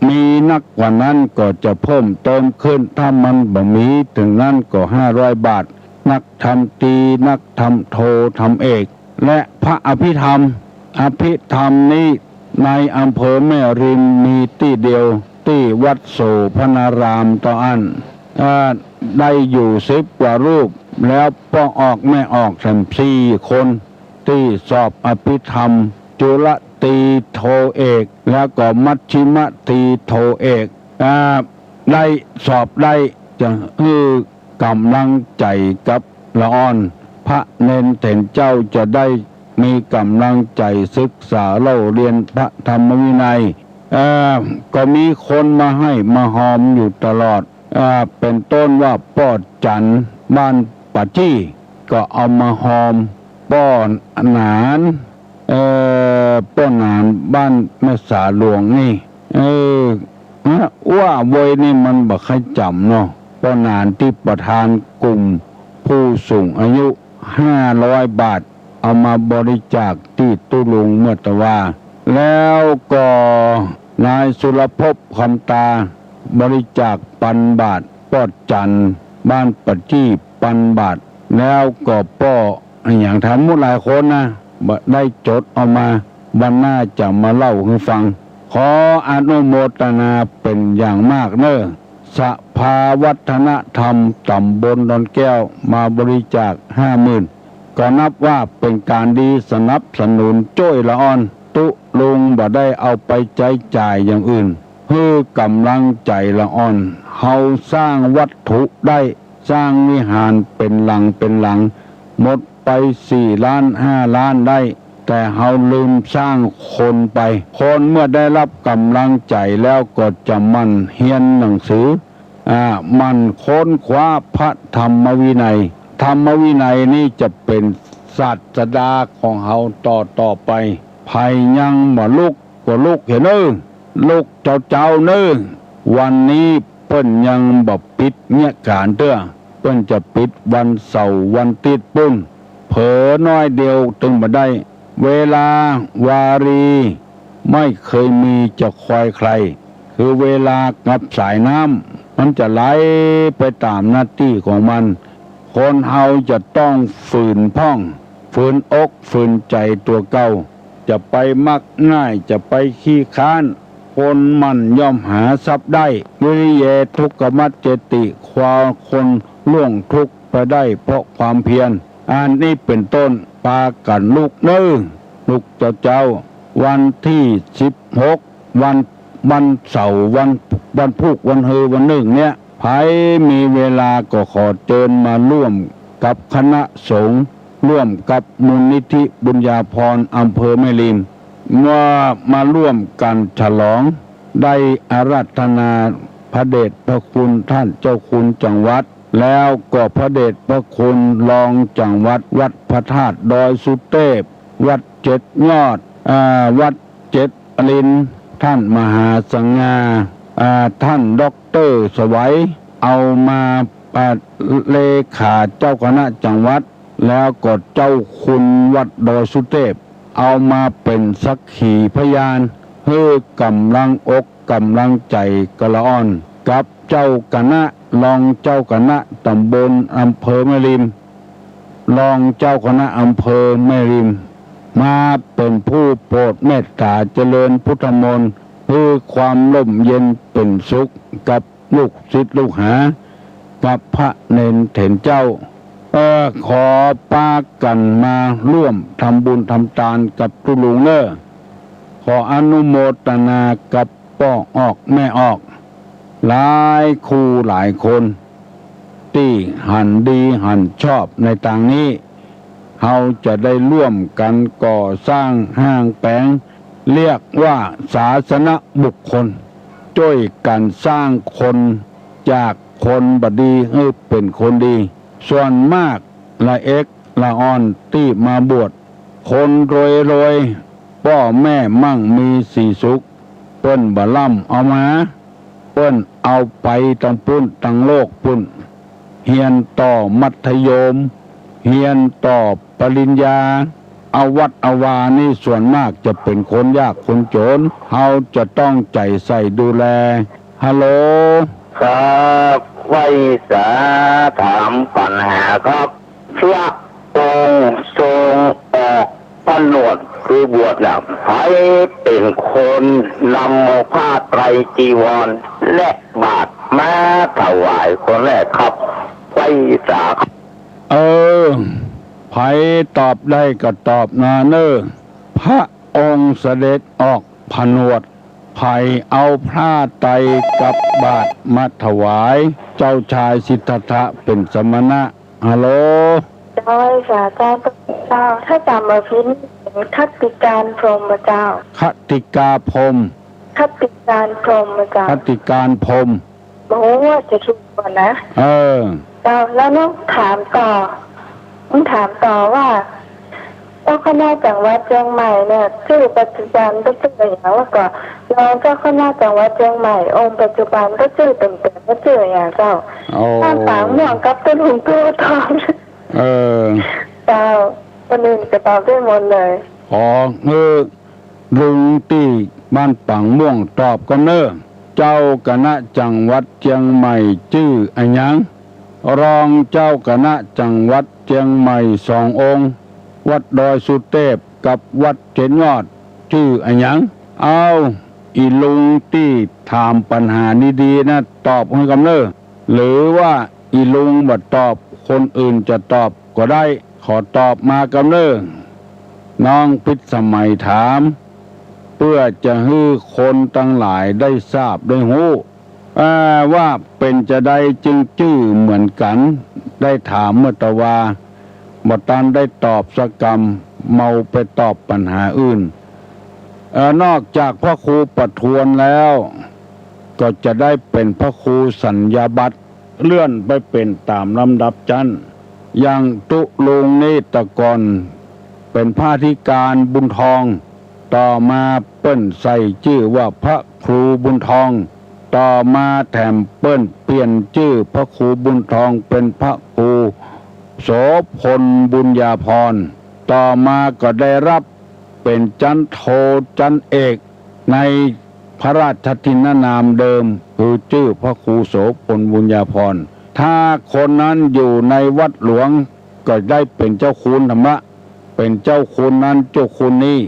มีนักกว่านั้นก็จะเพิ่มเติมขึ้นถ้ามันบ่มีถึงนั้นก็500 บาทนักทำตรีนักทำโททำเอกและพระอภิธรรมนี้ในอำเภอแม่ริมมีที่เดียวที่วัดโสพนารามต่ออันได้อยู่10 กว่ารูปแล้วป้อออกไม่ออกทั้ง4 คนที่สอบอภิธรรมจุล ตรีโทเอกแล้วก็มัชชิมตรีโทเอกได้สอบได้จะกำลังใจกับละอ่อนพระเนนเถนเจ้าจะได้มีกำลังใจศึกษาเล่าเรียนพระธรรมวินัยก็มีคนมาให้มาหอมอยู่ตลอดเป็นต้นว่าป้อจันบ้านปัจจี้ก็เอามาหอมป้อนหนานป้อนหนานบ้านแม่สาหลวงนี่ว่าเวยนี่มันบักให้จำเนาะป้อนหนานที่ประธานกลุ่มผู้สูงอายุ500 บาทเอามาบริจาคที่ตุลุงเมื่อตะว่าแล้วก็นายสุรภพคำตาบริจาค1,000 บาทป้อจันบ้านปัจจี้1,000 บาทแล้วก็ป้ออย่างทำมุหลายคนนะได้จดเอามาวันหน้าจะมาเล่าให้ฟังขออนุโมทนาเป็นอย่างมากเนอะสภาวัฒนธรรมตำบลดอนแก้วมาบริจาค50,000ก็นับว่าเป็นการดีสนับสนุนจ้อยละอ่อนตุลุงบ่ได้เอาไปใช้จ่ายอย่างอื่นเพื่อกำลังใจละอ่อนเฮาสร้างวัตถุได้สร้างวิหารเป็นหลังหมดไป4 ล้าน5 ล้านได้แต่เฮาลืมสร้างคนไปคนเมื่อได้รับกำลังใจแล้วก็จะมันเฮียนหนังสือมันค้นคว้าพระธรรมวินัยธรรมวินัยนี่จะเป็นศาสดาของเฮาต่อไปภัยยังบ่ลุกก็ลุกเห็นลูกเจ้าเน้อวันนี้เปิ้นยังบ่ปิดเงียการเด้อเปิ้นจะปิดวันเสาร์วันติดปุ้นเผลอน้อยเดียวถึงบ่ได้เวลาวารีไม่เคยมีจะคอยใครคือเวลากับสายน้ำมันจะไหลไปตามหน้าที่ของมันคนเฮาจะต้องฝืนพ่องฝืนอกฝืนใจตัวเก่าจะไปมักง่ายจะไปขี้ค้านคนมันย่อมหาทรัพย์ได้วิริเยทุกขมัจเจติความคนล่วงทุกข์ไปได้เพราะความเพียรอันนี้เป็นต้นปากันลูกลูกเจ้าวันที่16วันเสาร์วันพุธวันเฮอวันหนึ่งเนี่ยใครมีเวลาก็ขอเชิญมาร่วมกับคณะสงฆ์ร่วมกับมูลนิธิบุญญาภรณ์อำเภอแม่ริมเมื่อมาร่วมกันฉลองได้อาราธนาพระเดชพระคุณท่านเจ้าคุณจังหวัดแล้วก็พระเดชพระคุณรองจังหวัดวัดพระธาตุดอยสุเทพวัด7 ยอดวัด7 อรินท่านมหาสังฆาท่านด็อกเตอร์สวัยเอามาเลขาเจ้าคณะจังหวัดแล้วก็เจ้าคุณวัดดอยสุเทพเอามาเป็นสักขีพยานเพื่อกำลังอกกำลังใจกระอ่อนกับเจ้าคณะรองเจ้าคณะตำบลอำเภอแม่ริมรองเจ้าคณะอำเภอแม่ริมมาเป็นผู้โปรดเมตตาเจริญพุทธมนต์เพื่อความร่มเย็นเป็นสุขกับลูกศิษย์ลูกหากับพระเนนเถนเจ้าขอปากันมาร่วมทำบุญทำทานกับตุลุงเนอขออนุโมทนากับป้อออกแม่ออกหลายคู่หลายคนที่หันดีหันชอบในต่างนี้เราจะได้ร่วมกันก่อสร้างห้างแปลงเรียกว่าศาสนบุคคลช่วยกันสร้างคนจากคนบดีให้เป็นคนดีส่วนมากละเอกละอ่อนที่มาบวชคนรวยพ่อแม่มั่งมีสีสุขเปิ้นบะล่ำเอามาเปิ้นเอาไปตั้งปุ้นตั้งโลกปุ้นเฮียนต่อมัธยมเฮียนต่อปริญญาเอาวัดอาวานี่ส่วนมากจะเป็นคนยากคนจนเฮาจะต้องใจใส่ดูแลฮัลโหลครับไว้สาถามปัญหาครับพระองค์ทรงออกผนวดคือบวชแล้วให้เป็นคนนำเอาผ้าไตรจีวรและบาตรมาถวายคนแรกครับไว้สาไผตอบได้ก็ตอบนาเนอพระอ องค์เสด็จออกผนวดไผ่เอาผ้าไตรกับบาทมาถวาย เจ้าชายสิทธัตถะเป็นสมณะฮัลโหล เจ้าสาเจ้าเจ้าถ้าจำมาพินคัตติการพรหมเจ้า คติกาพรหม คัตติการพรหมเจ้า คติการพรหม บอกว่าจะถูกกว่านะ เออ เจ้าแล้วน้องถามต่อว่าเจ้าคณะจังหวัดเชียงใหม่เนี่ยชื่อปัจจุบันก็ชื่ออย่างว่าก่อนรองเจ้าคณะจังหวัดเชียงใหม่องค์ปัจจุบันก็ชื่อเต็มๆก็ชื่ออย่างเจ้า โอ้ ข้างฝางม่วงกับต้นหุ่นตัวทอง เออ เจ้าคนอื่นจะตอบได้หมดเลย ขอลุงตีบ้านปังม่วงตอบกันเนอเจ้าคณะจังหวัดเชียงใหม่ชื่ออันยังรองเจ้าคณะจังหวัดเชียงใหม่สององค์วัดดอยสุเทพกับวัดเจนยอดชื่ออันยังเอาอีลุงตีถามปัญหานี้ดีนะตอบให้กันเนอหรือว่าอีลุงบัดตอบคนอื่นจะตอบก็ได้ขอตอบมากันเนอน้องพิษสมัยถามเพื่อจะให้คนทั้งหลายได้ทราบได้รู้ว่าเป็นจะได้จึงชื่อเหมือนกันได้ถามเมื่อตะวาบตันได้ตอบสกรรมเมาไปตอบปัญหาอื่นนอกจากพระครูประทวนแล้วก็จะได้เป็นพระครูสัญญาบัตรเลื่อนไปเป็นตามลำดับชั้นอย่างตุลุงนิตกรเป็นพระธิการบุญทองต่อมาเปิ้นใส่ชื่อว่าพระครูบุญทองต่อมาแถมเปิ้นเปลี่ยนชื่อพระครูบุญทองเป็นพระครูโสพลบุญญาภรณ์ต่อมาก็ได้รับเป็นจันโทจันเอกในพระราชทินนามเดิมคือชื่อพระครูโสพลบุญญาภรณ์ถ้าคนนั้นอยู่ในวัดหลวงก็ได้เป็นเจ้าคุณธรรมะเป็นเจ้าคุณนั้นเจ้าคุณนี้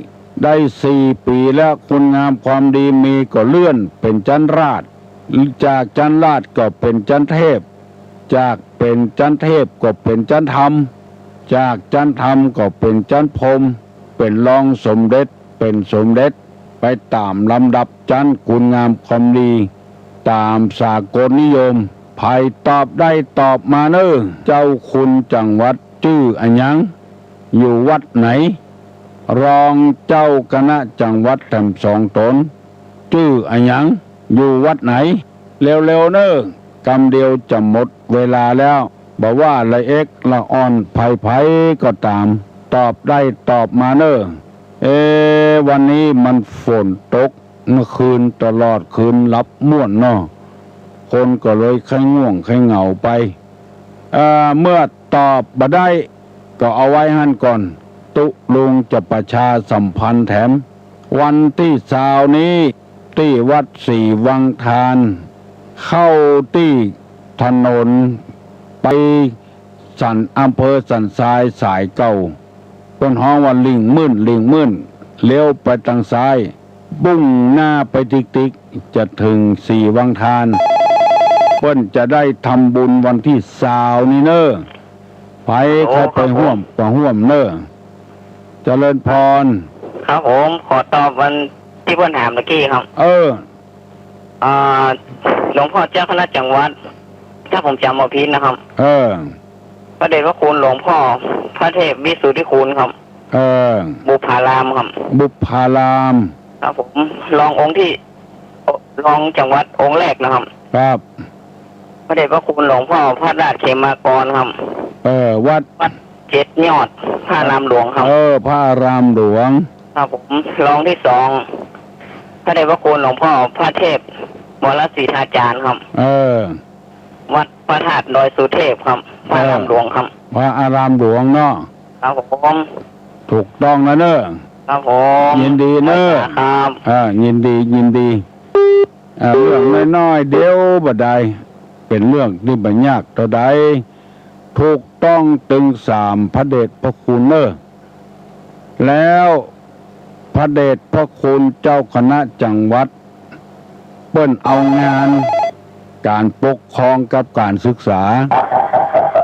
ได้4 ปีแล้วคุณงามความดีมีก็เลื่อนเป็นจันราชจากจันราชก็เป็นจันเทพจากเป็นจันเทพก็เป็นจันธรรมจากจันธรรมก็เป็นจันพรหมเป็นรองสมเด็จเป็นสมเด็จไปตามลำดับจันคุณงามความดีตามสากลนิยมภัยตอบได้ตอบมาเนอเจ้าคุณจังหวัดชื่ออันยังอยู่วัดไหนรองเจ้าคณะจังหวัดแถมสองตนชื่ออันยังอยู่วัดไหนเร็วๆเนอกำเดียวจะหมดเวลาแล้วบอกว่าละเอกละอ่อนไผ่ก็ตามตอบได้ตอบมาเนอวันนี้มันฝนตกเมื่อคืนตลอดคืนหลับม่วนเนาะคนก็เลยค่อยง่วงค่อยเหงาไปเมื่อตอบบ่ได้ก็เอาไว้หั่นก่อนตุลุงจะประชาสัมพันธ์แถมวันที่20นี้ที่วัดศรีวังทานเข้าที่ถนนไปสันอำเภอสันทรายสายเก่าต้นห้องว่าลิงมื่นเลี้ยวไปทางซ้ายบุ้งหน้าไปติ๊กจะถึงศรีวังทานเพิ่นจะได้ทำบุญวันที่20นี้เนอไปเข้าไปห่วมเนอเจริญพรครับผมขอตอบวันที่เพิ่นถามเมื่อกี้ครับหลวงพ่อเจ้าคณะจังหวัดถ้าผมจำมาผิดนะครับพระเดชพระคุณหลวงพ่อพระเทพวิสุทธิคุณครับบุพารามครับบุพารามครับผมรององค์ที่รองจังหวัดองค์แรกนะครับครับพระเดชพระคุณหลวงพ่อพระราชเขมากรครับวัดเจ็ดยอดพระรามหลวงครับพระรามหลวงครับผมรองที่2พระเดชพระคุณหลวงพ่อพระเทพวรศรีธาจารย์ครับวัดพระธาตุดอยสุเทพครับพระรามหลวงครับพระอารามหลวงเนาะครับผมถูกต้องนะเนอะครับผมยินดีเนอะครับยินดีเรื่องน้อยๆเดี๋ยวบ่ได้เป็นเรื่องที่บ่ยากเท่าใดถูกต้องตึง3พระเดชพระคุณเนอะแล้วพระเดชพระคุณเจ้าคณะจังหวัดเปิ้นเอางานการปกครองกับการศึกษา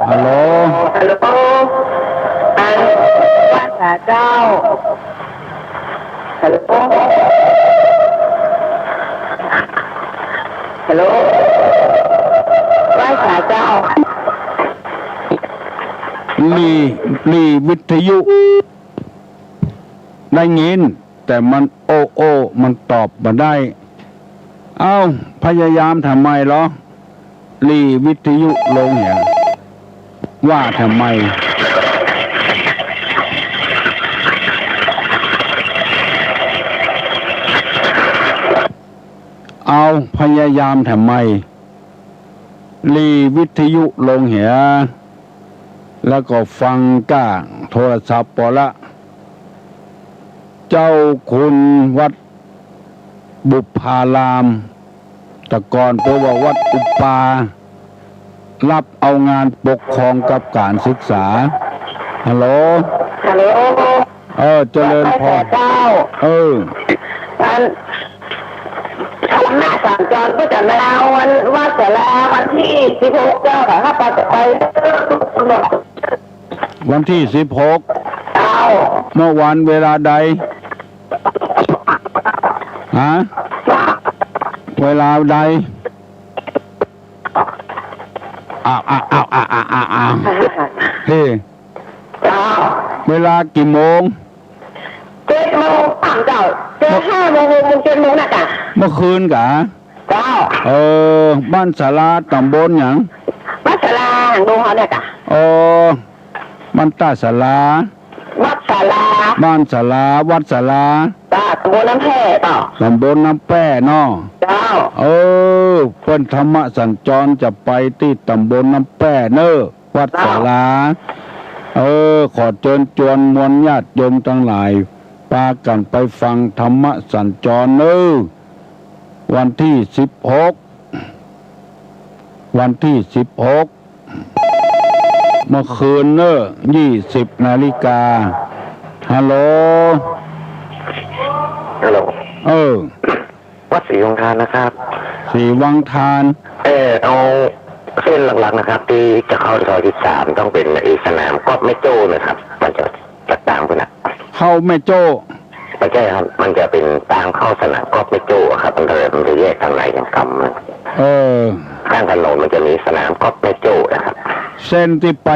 ฮัลโหลภาษาเจ้า ฮัลโหลฮัลโหลไหว้ขาเจ้าลีวิทยุได้ยินแต่มันโอมันตอบมาได้เอ้าพยายามทำไมเหรอลีวิทยุลงเหี่ยว่าทำไมเอาพยายามทำไมลีวิทยุลงเหี่ยแล้วก็ฟังก้าโทรศัพท์ปอละเจ้าคุณวัดบุพารามแต่ก่อนเพราะว่าวัดอุปารับเอางานปกครองกับการศึกษาฮัลโหลฮัลโหลเจริญพรเจ้าวันธรรมะสัญจรก็จะลาวันว่าจะลาวันที่16เจ้าค่ะถ้าไปวันที่16เมื่อวันเวลาใดฮะเวลาใดเฮ้เวลากี่โมง7 โมงต่างเจ้า5 โมง7 โมงนะจ๊ะเมื่อคืนกะเจ้าบ้านศาลาตำบลหยังบ้านศาลาดูเขาเนี่ยจ้ะบ้านตาศาลาวัดศาลาบ้านศาลาวัดศาลาตำบลน้ำแพร่ต่อตำบลน้ำแป้เนาะเจ้าเพิ่นธรรมะสัญจรจะไปที่ตำบลน้ำแป้เนอวัดศาลาขอเชิญชวนมวลญาติโยมทั้งหลายพากันไปฟังธรรมะสัญจรวันที่16วันที่16เมื่อคืน20 นาฬิกาฮัลโหลวัดศรีวังทานนะครับศรีวังทานเอาเส้นหลักๆนะครับที่จะเข้าซอยที่3ต้องเป็นสนามก๊อฟแม่โจ้นะครับมันจะตามไปนะเข้าแม่โจ้ไม่ใช่ครับมันจะเป็นทางเข้าสนามก๊อฟแม่โจ้ครับมันจะแยกทางไหนทางกำข้างถนนมันจะมีสนามก๊อฟแม่โจ้นะครับเส้นที่ไป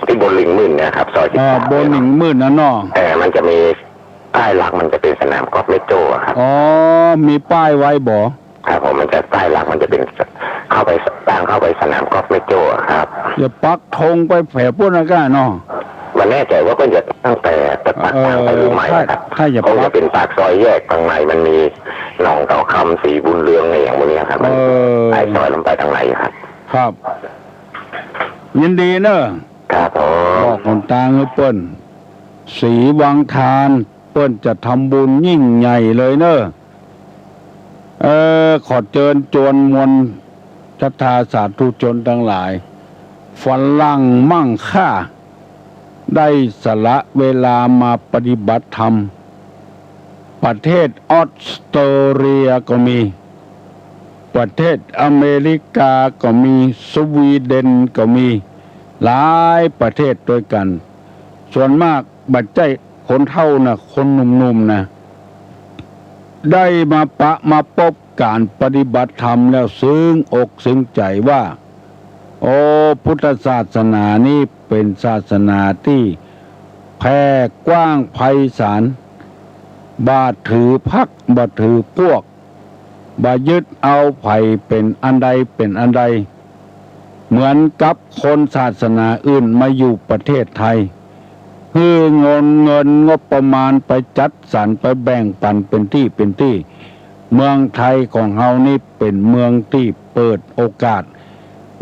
ที่บนลิงมื่นนะครับซอยที่บนลิงมื่นนะเนาะมันจะมีป้ายหลักมันจะเป็นสนามก๊อฟแม่โจ้ครับมีป้ายไว้บ่ครับผมมันจะป้ายหลักมันจะเป็นเข้าไปสนามก๊อฟแม่โจ้ครับอย่าปักธงไปแผ่พวกนั้นก็เนาะมันแน่ใจว่าเพิ่งจะตั้งแต่ปักทางไปหรือไม่ครับเขาจะเป็นปากซอยแยกข้างในมันมีหนองเต่าคำสีบุญเรืองอะไรอย่างนี้ครับมันไอซอยลงไปทางไหนครับยินดีเนอะครับบอกคนตางเปิ้นศรีวังทานเปิ้นจะทำบุญยิ่งใหญ่เลยเนอะขอเชิญชวนมวลศรัทธาสาธุชนทั้งหลายฝรั่งมั่งค่าได้สละเวลามาปฏิบัติธรรมประเทศออสเตรเลียก็มีประเทศอเมริกาก็มีสวีเดนก็มีหลายประเทศด้วยกันส่วนมากบัดใจคนเฒ่านะคนหนุ่มๆนะได้มาพบการปฏิบัติธรรมแล้วซึ้งอกซึ้งใจว่าพุทธศาสนานี้เป็นศาสนาที่แผ่กว้างไพศาลบ่ถือพรรคบ่ถือพวกบ่ยึดเอาไผเป็นอันใดเป็นอันใดเหมือนกับคนศาสนาอื่นมาอยู่ประเทศไทยคือเงินงบประมาณไปจัดสรรไปแบ่งปันเป็นที่เมืองไทยของเฮานี่เป็นเมืองที่เปิดโอกาส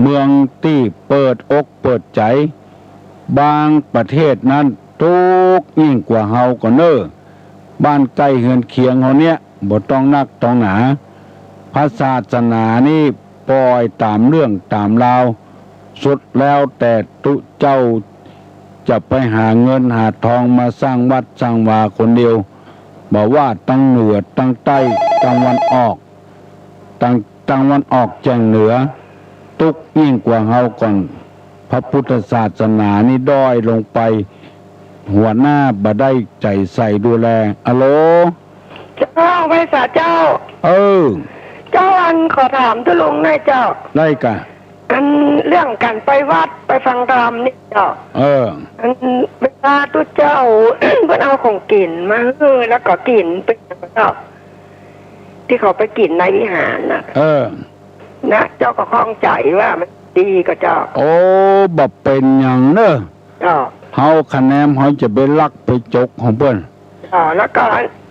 เมืองที่เปิดอกเปิดใจบางประเทศนั้นทุกข์ยิ่งกว่าเฮาก็เน้อบ้านใกล้เฮือนเคียงเฮาเนี่ยบ่ต้องนักต้องหนาพระศาสนานี่ปล่อยตามเรื่องตามราวสุดแล้วแต่ตุเจ้าจะไปหาเงินหาทองมาสร้างวัดสร้างวาคนเดียวบอกว่าตั้งเหนือตั้งใต้ตั้งวันออกตั้งวันออกแจ้งเหนือทุกข์ยิ่งกว่าเฮาก่อนพระพุทธศาสนานี่ด้อยลงไป หัวหน้าบ่ได้ใจใส่ดูแลอะโหล เจ้าไม่สาเจ้า เออ เจ้าอันขอถามตุลุงหน่อยเจ้า ได้กะ อันเรื่องการไปวัดไปฟังธรรมนี่เจ้า เออ อันเวลาตุเจ้า เพิ่นเอาของกินมาแล้วก็กินเป็นอย่างเจ้าที่เขาไปกินในวิหารน่ะ เออ นะเจ้าก็คล่องใจว่ามันดีก็เจ้า โอ้บ่เป็นหยังเนอะ เจ้า เฮาคะแนนเฮาจะไปลักไปจกของเพิ่น แล้วก็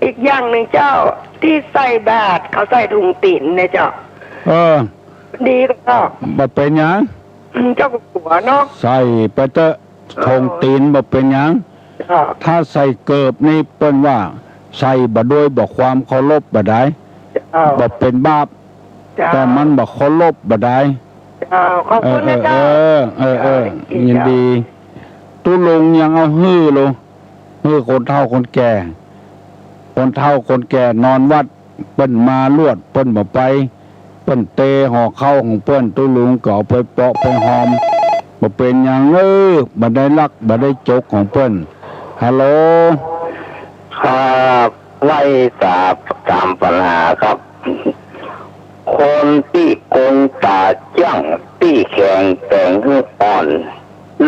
อีกอย่างหนึ่งเจ้าที่ใส่บาตรเขาใส่ถุงติ่นเนี่ยเจ้า เออ ดีก็เจ้า บ่เป็นหยัง เจ้าก็กลัวเนาะ ใส่ไปเตอะทงตีนบ่เป็นหยัง เจ้า ถ้าใส่เกิบนี่เปิ้นว่าใส่บ่ด้วยบ่ความเคารพบ่ได้ เจ้า บ่เป็นบาป เจ้า แต่มันบ่เคารพบ่ได้ เจ้าขอบคุณนะเจ้า ยินดี ตุลุงยังเอาฮื้อโลฮื้อคนเฒ่าคนแก่ คนเฒ่าคนแก่นอนวัดเปิ้นมาลวดเปิ้นบ่ไปเปิ้นเตห่อข้าวของเปิ้นตุลุงก็เอาไปเปาะไปหอมบ่เป็นหยังบ่ได้ลักบ่ได้จกของเปิ้นฮัลโหล ครับไล่ทราบตามปัญหาครับ คนที่โกงตาจ้างที่แข็งแต่งให้อ่อน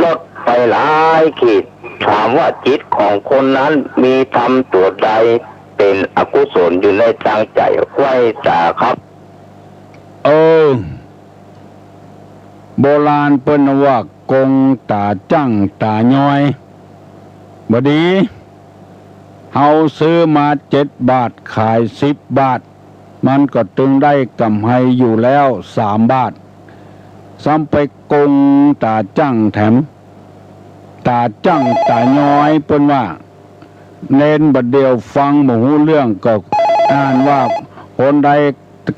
ลดไปหลายขีดถามว่าจิตของคนนั้นมีทำตัวใดเป็นอกุศลอยู่ในทางใจไว้ตาครับ เออโบราณเปิ้นว่ากงตาจั่งตาย้อยบ่ดีเฮาซื้อมา7 บาทขาย10 บาทมันก็ตึงได้กำไรอยู่แล้ว3 บาทซ้ำไปกงตาจั่งแถมตาจั่งตาย้อยเปิ้นว่าเน้นบัดเดียวฟังบ่ฮู้เรื่องก็อ่านว่าคนใด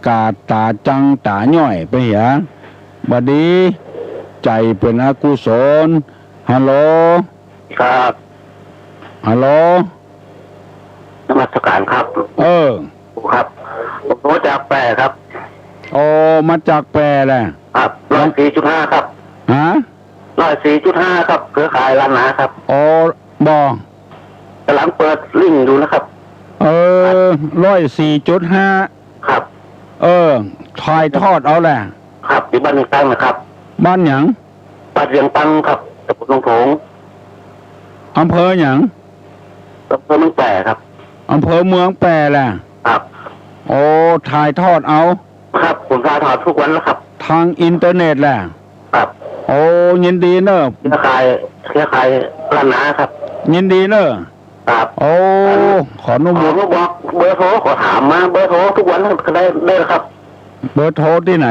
กาตาจังตาย่อยไปเหียบัดนี้ใจเป็นอกุศลฮัลโหล ครับ ฮัลโหล นมัสการครับ เออ ครับผมรู้จักแปรครับ โอ้มาจากแปรแหละ ครับ104.5ครับ ฮะ 104.5ครับเครือข่ายร้านนาครับ โอ้บอก ำลังเปิดลิงก์อยู่นะครับ 104.5 ครับ ถ่ายทอดเอาแหละ ครับอยู่บ้านเมืองตั้งนะครับ บ้านหยัง บ้านเรียงตังครับตำบลหนองโถง อำเภอหยัง ตำบลเมืองแปรครับ อำเภอเมืองแปรแหละ ครับ โอ้ถ่ายทอดเอา ครับผมถ่ายทอดทุกวันแล้วครับ ทางอินเทอร์เน็ตแหละ ครับ โอ้ยินดีเนอะ เครือข่ายร้านนาครับ ยินดีเนอะ ครับ โอ้ขออนุ ผม โมท ก็บอกเบอร์โทรขอถามมาเบอร์โทรทุกวันก็ได้ครับ เบอร์โทรที่ไหน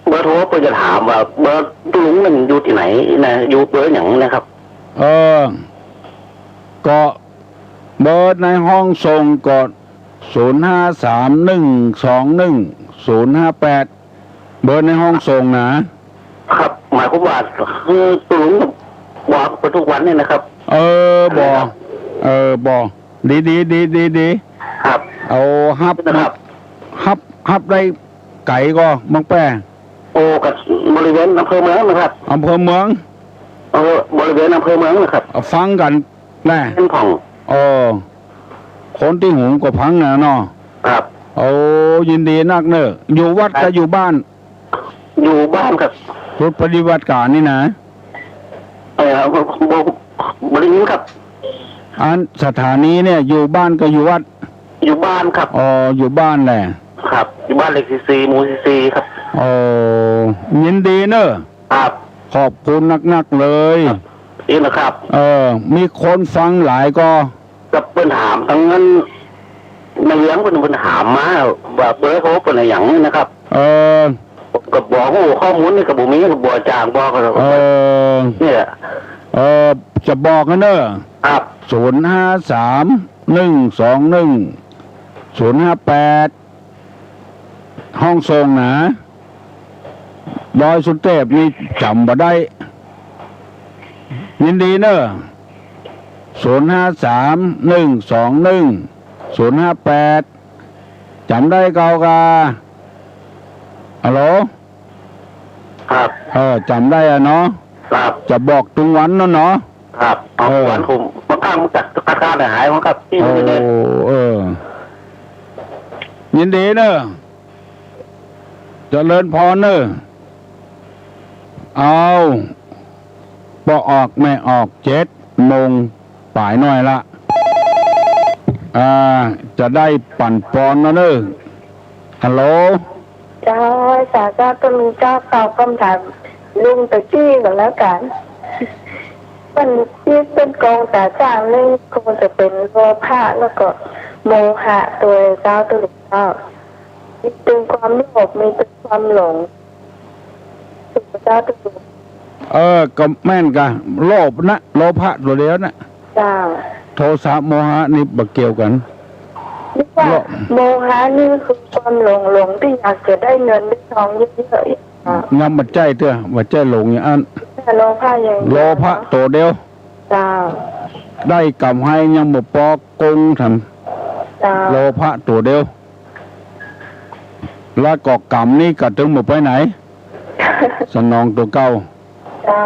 เบอร์โทรเพื่อจะถามว่าเบอร์ลุงมันอยู่ที่ไหนนะอยู่เบอร์อย่างนะครับ ก็เบอร์ในห้องส่งก็0531210058เบอร์ในห้องส่งนะครับ หมายความว่าคือลุงบอกไปทุกวันนี่นะครับ บอกดี ครับ เอาฮับ นะครับ ฮับได้ไก่ก็บางแป้ โอ้กับบริเวณอำเภอเมืองนะครับ อำเภอเมือง บริเวณอำเภอเมืองนะครับ เอาฟังกันแน่ เป็นของ คนที่หุงก็พังเนาะ ครับ โอ้ยินดีนักเนอะอยู่วัดก็อยู่บ้าน อยู่บ้านครับ รุดปฏิบัติการนี่นะ บริเวณครับ อันสถานีเนี่ยอยู่บ้านก็อยู่วัด อยู่บ้านครับ อยู่บ้านแหละ ครับอยู่บ้านเลขที่4หมู่ที่4ครับ ยินดีเนอะ ครับ ขอบคุณนักๆเลย นี่นะครับ มีคนฟังหลายก็ กับเปิ้นถามทั้งนั้นมาเลี้ยงเปิ้นถามมาว่าเบอร์โทรเปิ้นอะไรอย่างนี้นะครับ ผมก็บอกโอ้ข้อมูลนี่กับบุมีกับบัวจางบอกกันเนี่ย จะบอกกันเนอะ ครับ 0531210058ห้องทรงนะดอยสุเทพนี่จำบ่ได้ ยินดีเนอะ0531210058จำได้เก่ากาฮัลโหล ครับ จำได้อะเนาะ ครับ จะบอกตรงวันเนาะ ครับเอาหวานผมบางครั้งมันกัดคาดหายมันครับที่ โอ้ มันเลย ยินดีเนอะเจริญพรเนอะเอาพอออกไม่ออก7 โมงป่ายหน่อยละจะได้ปั่นปอนนะเนอะฮัลโหล เจ้าสาเจ้าก็มีเจ้าตอบคำถามลุงตะกี้ก่อนแล้วกันมันที่เป็นกองสาจ้างเรื่องคงจะเป็นโลภะแล้วก็โมหะตัวเจ้าตัวเจ้ามีตึงความโลภมีตึงความหลงตัวเจ้าตัวก็แม่นกะโลภนะโลภะตัวเดียวนะ เจ้า โทสะโมหะนี่บ่เกี่ยวกัน นึกว่าโมหะนี่คือความหลงที่อยากจะได้เงินได้ทองเยอะๆ งำบัดใจเถอะบัดใจหลงอย่างอัน โลภะอย่างเดียว โลภะตัวเดียว เจ้า ได้กำให้ยังบ่ปอกกงท เจ้า ำโลภะตัวเดียวแล้วก็กรรมนี่ก็ถึงบ่ไปไหน สนองตัวเก่า เจ้า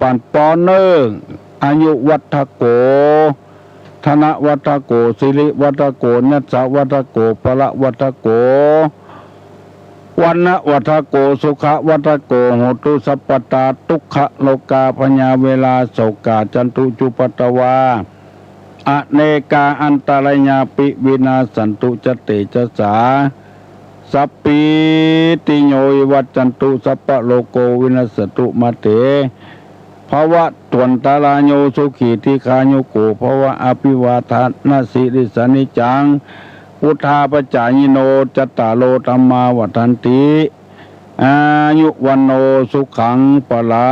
ปั่นปอนเนอร์อายุวัฏโกธนวัฏโกสิริวัฏโกนัสสะวัฏโกพละวัฏโกวันนะวัฏโกสุขวัฏโกโหตุสัพพตาทุกขโลกาพญาเวลาโสกาจันตุจุปตวาอเนกาอันตรายาปิวินาสันตุจเตจสาสัพพิติโยวัจจันตุสัพพะโลโกวินัสตุมาเตภวะตวนตาลาโยสุขีติคาโยโกภวะอภิวาทานาสิริสนิจังพุทธาปจายโนจัตตาโลธัมมาวัฏันติอายุวันโนสุขังปะลา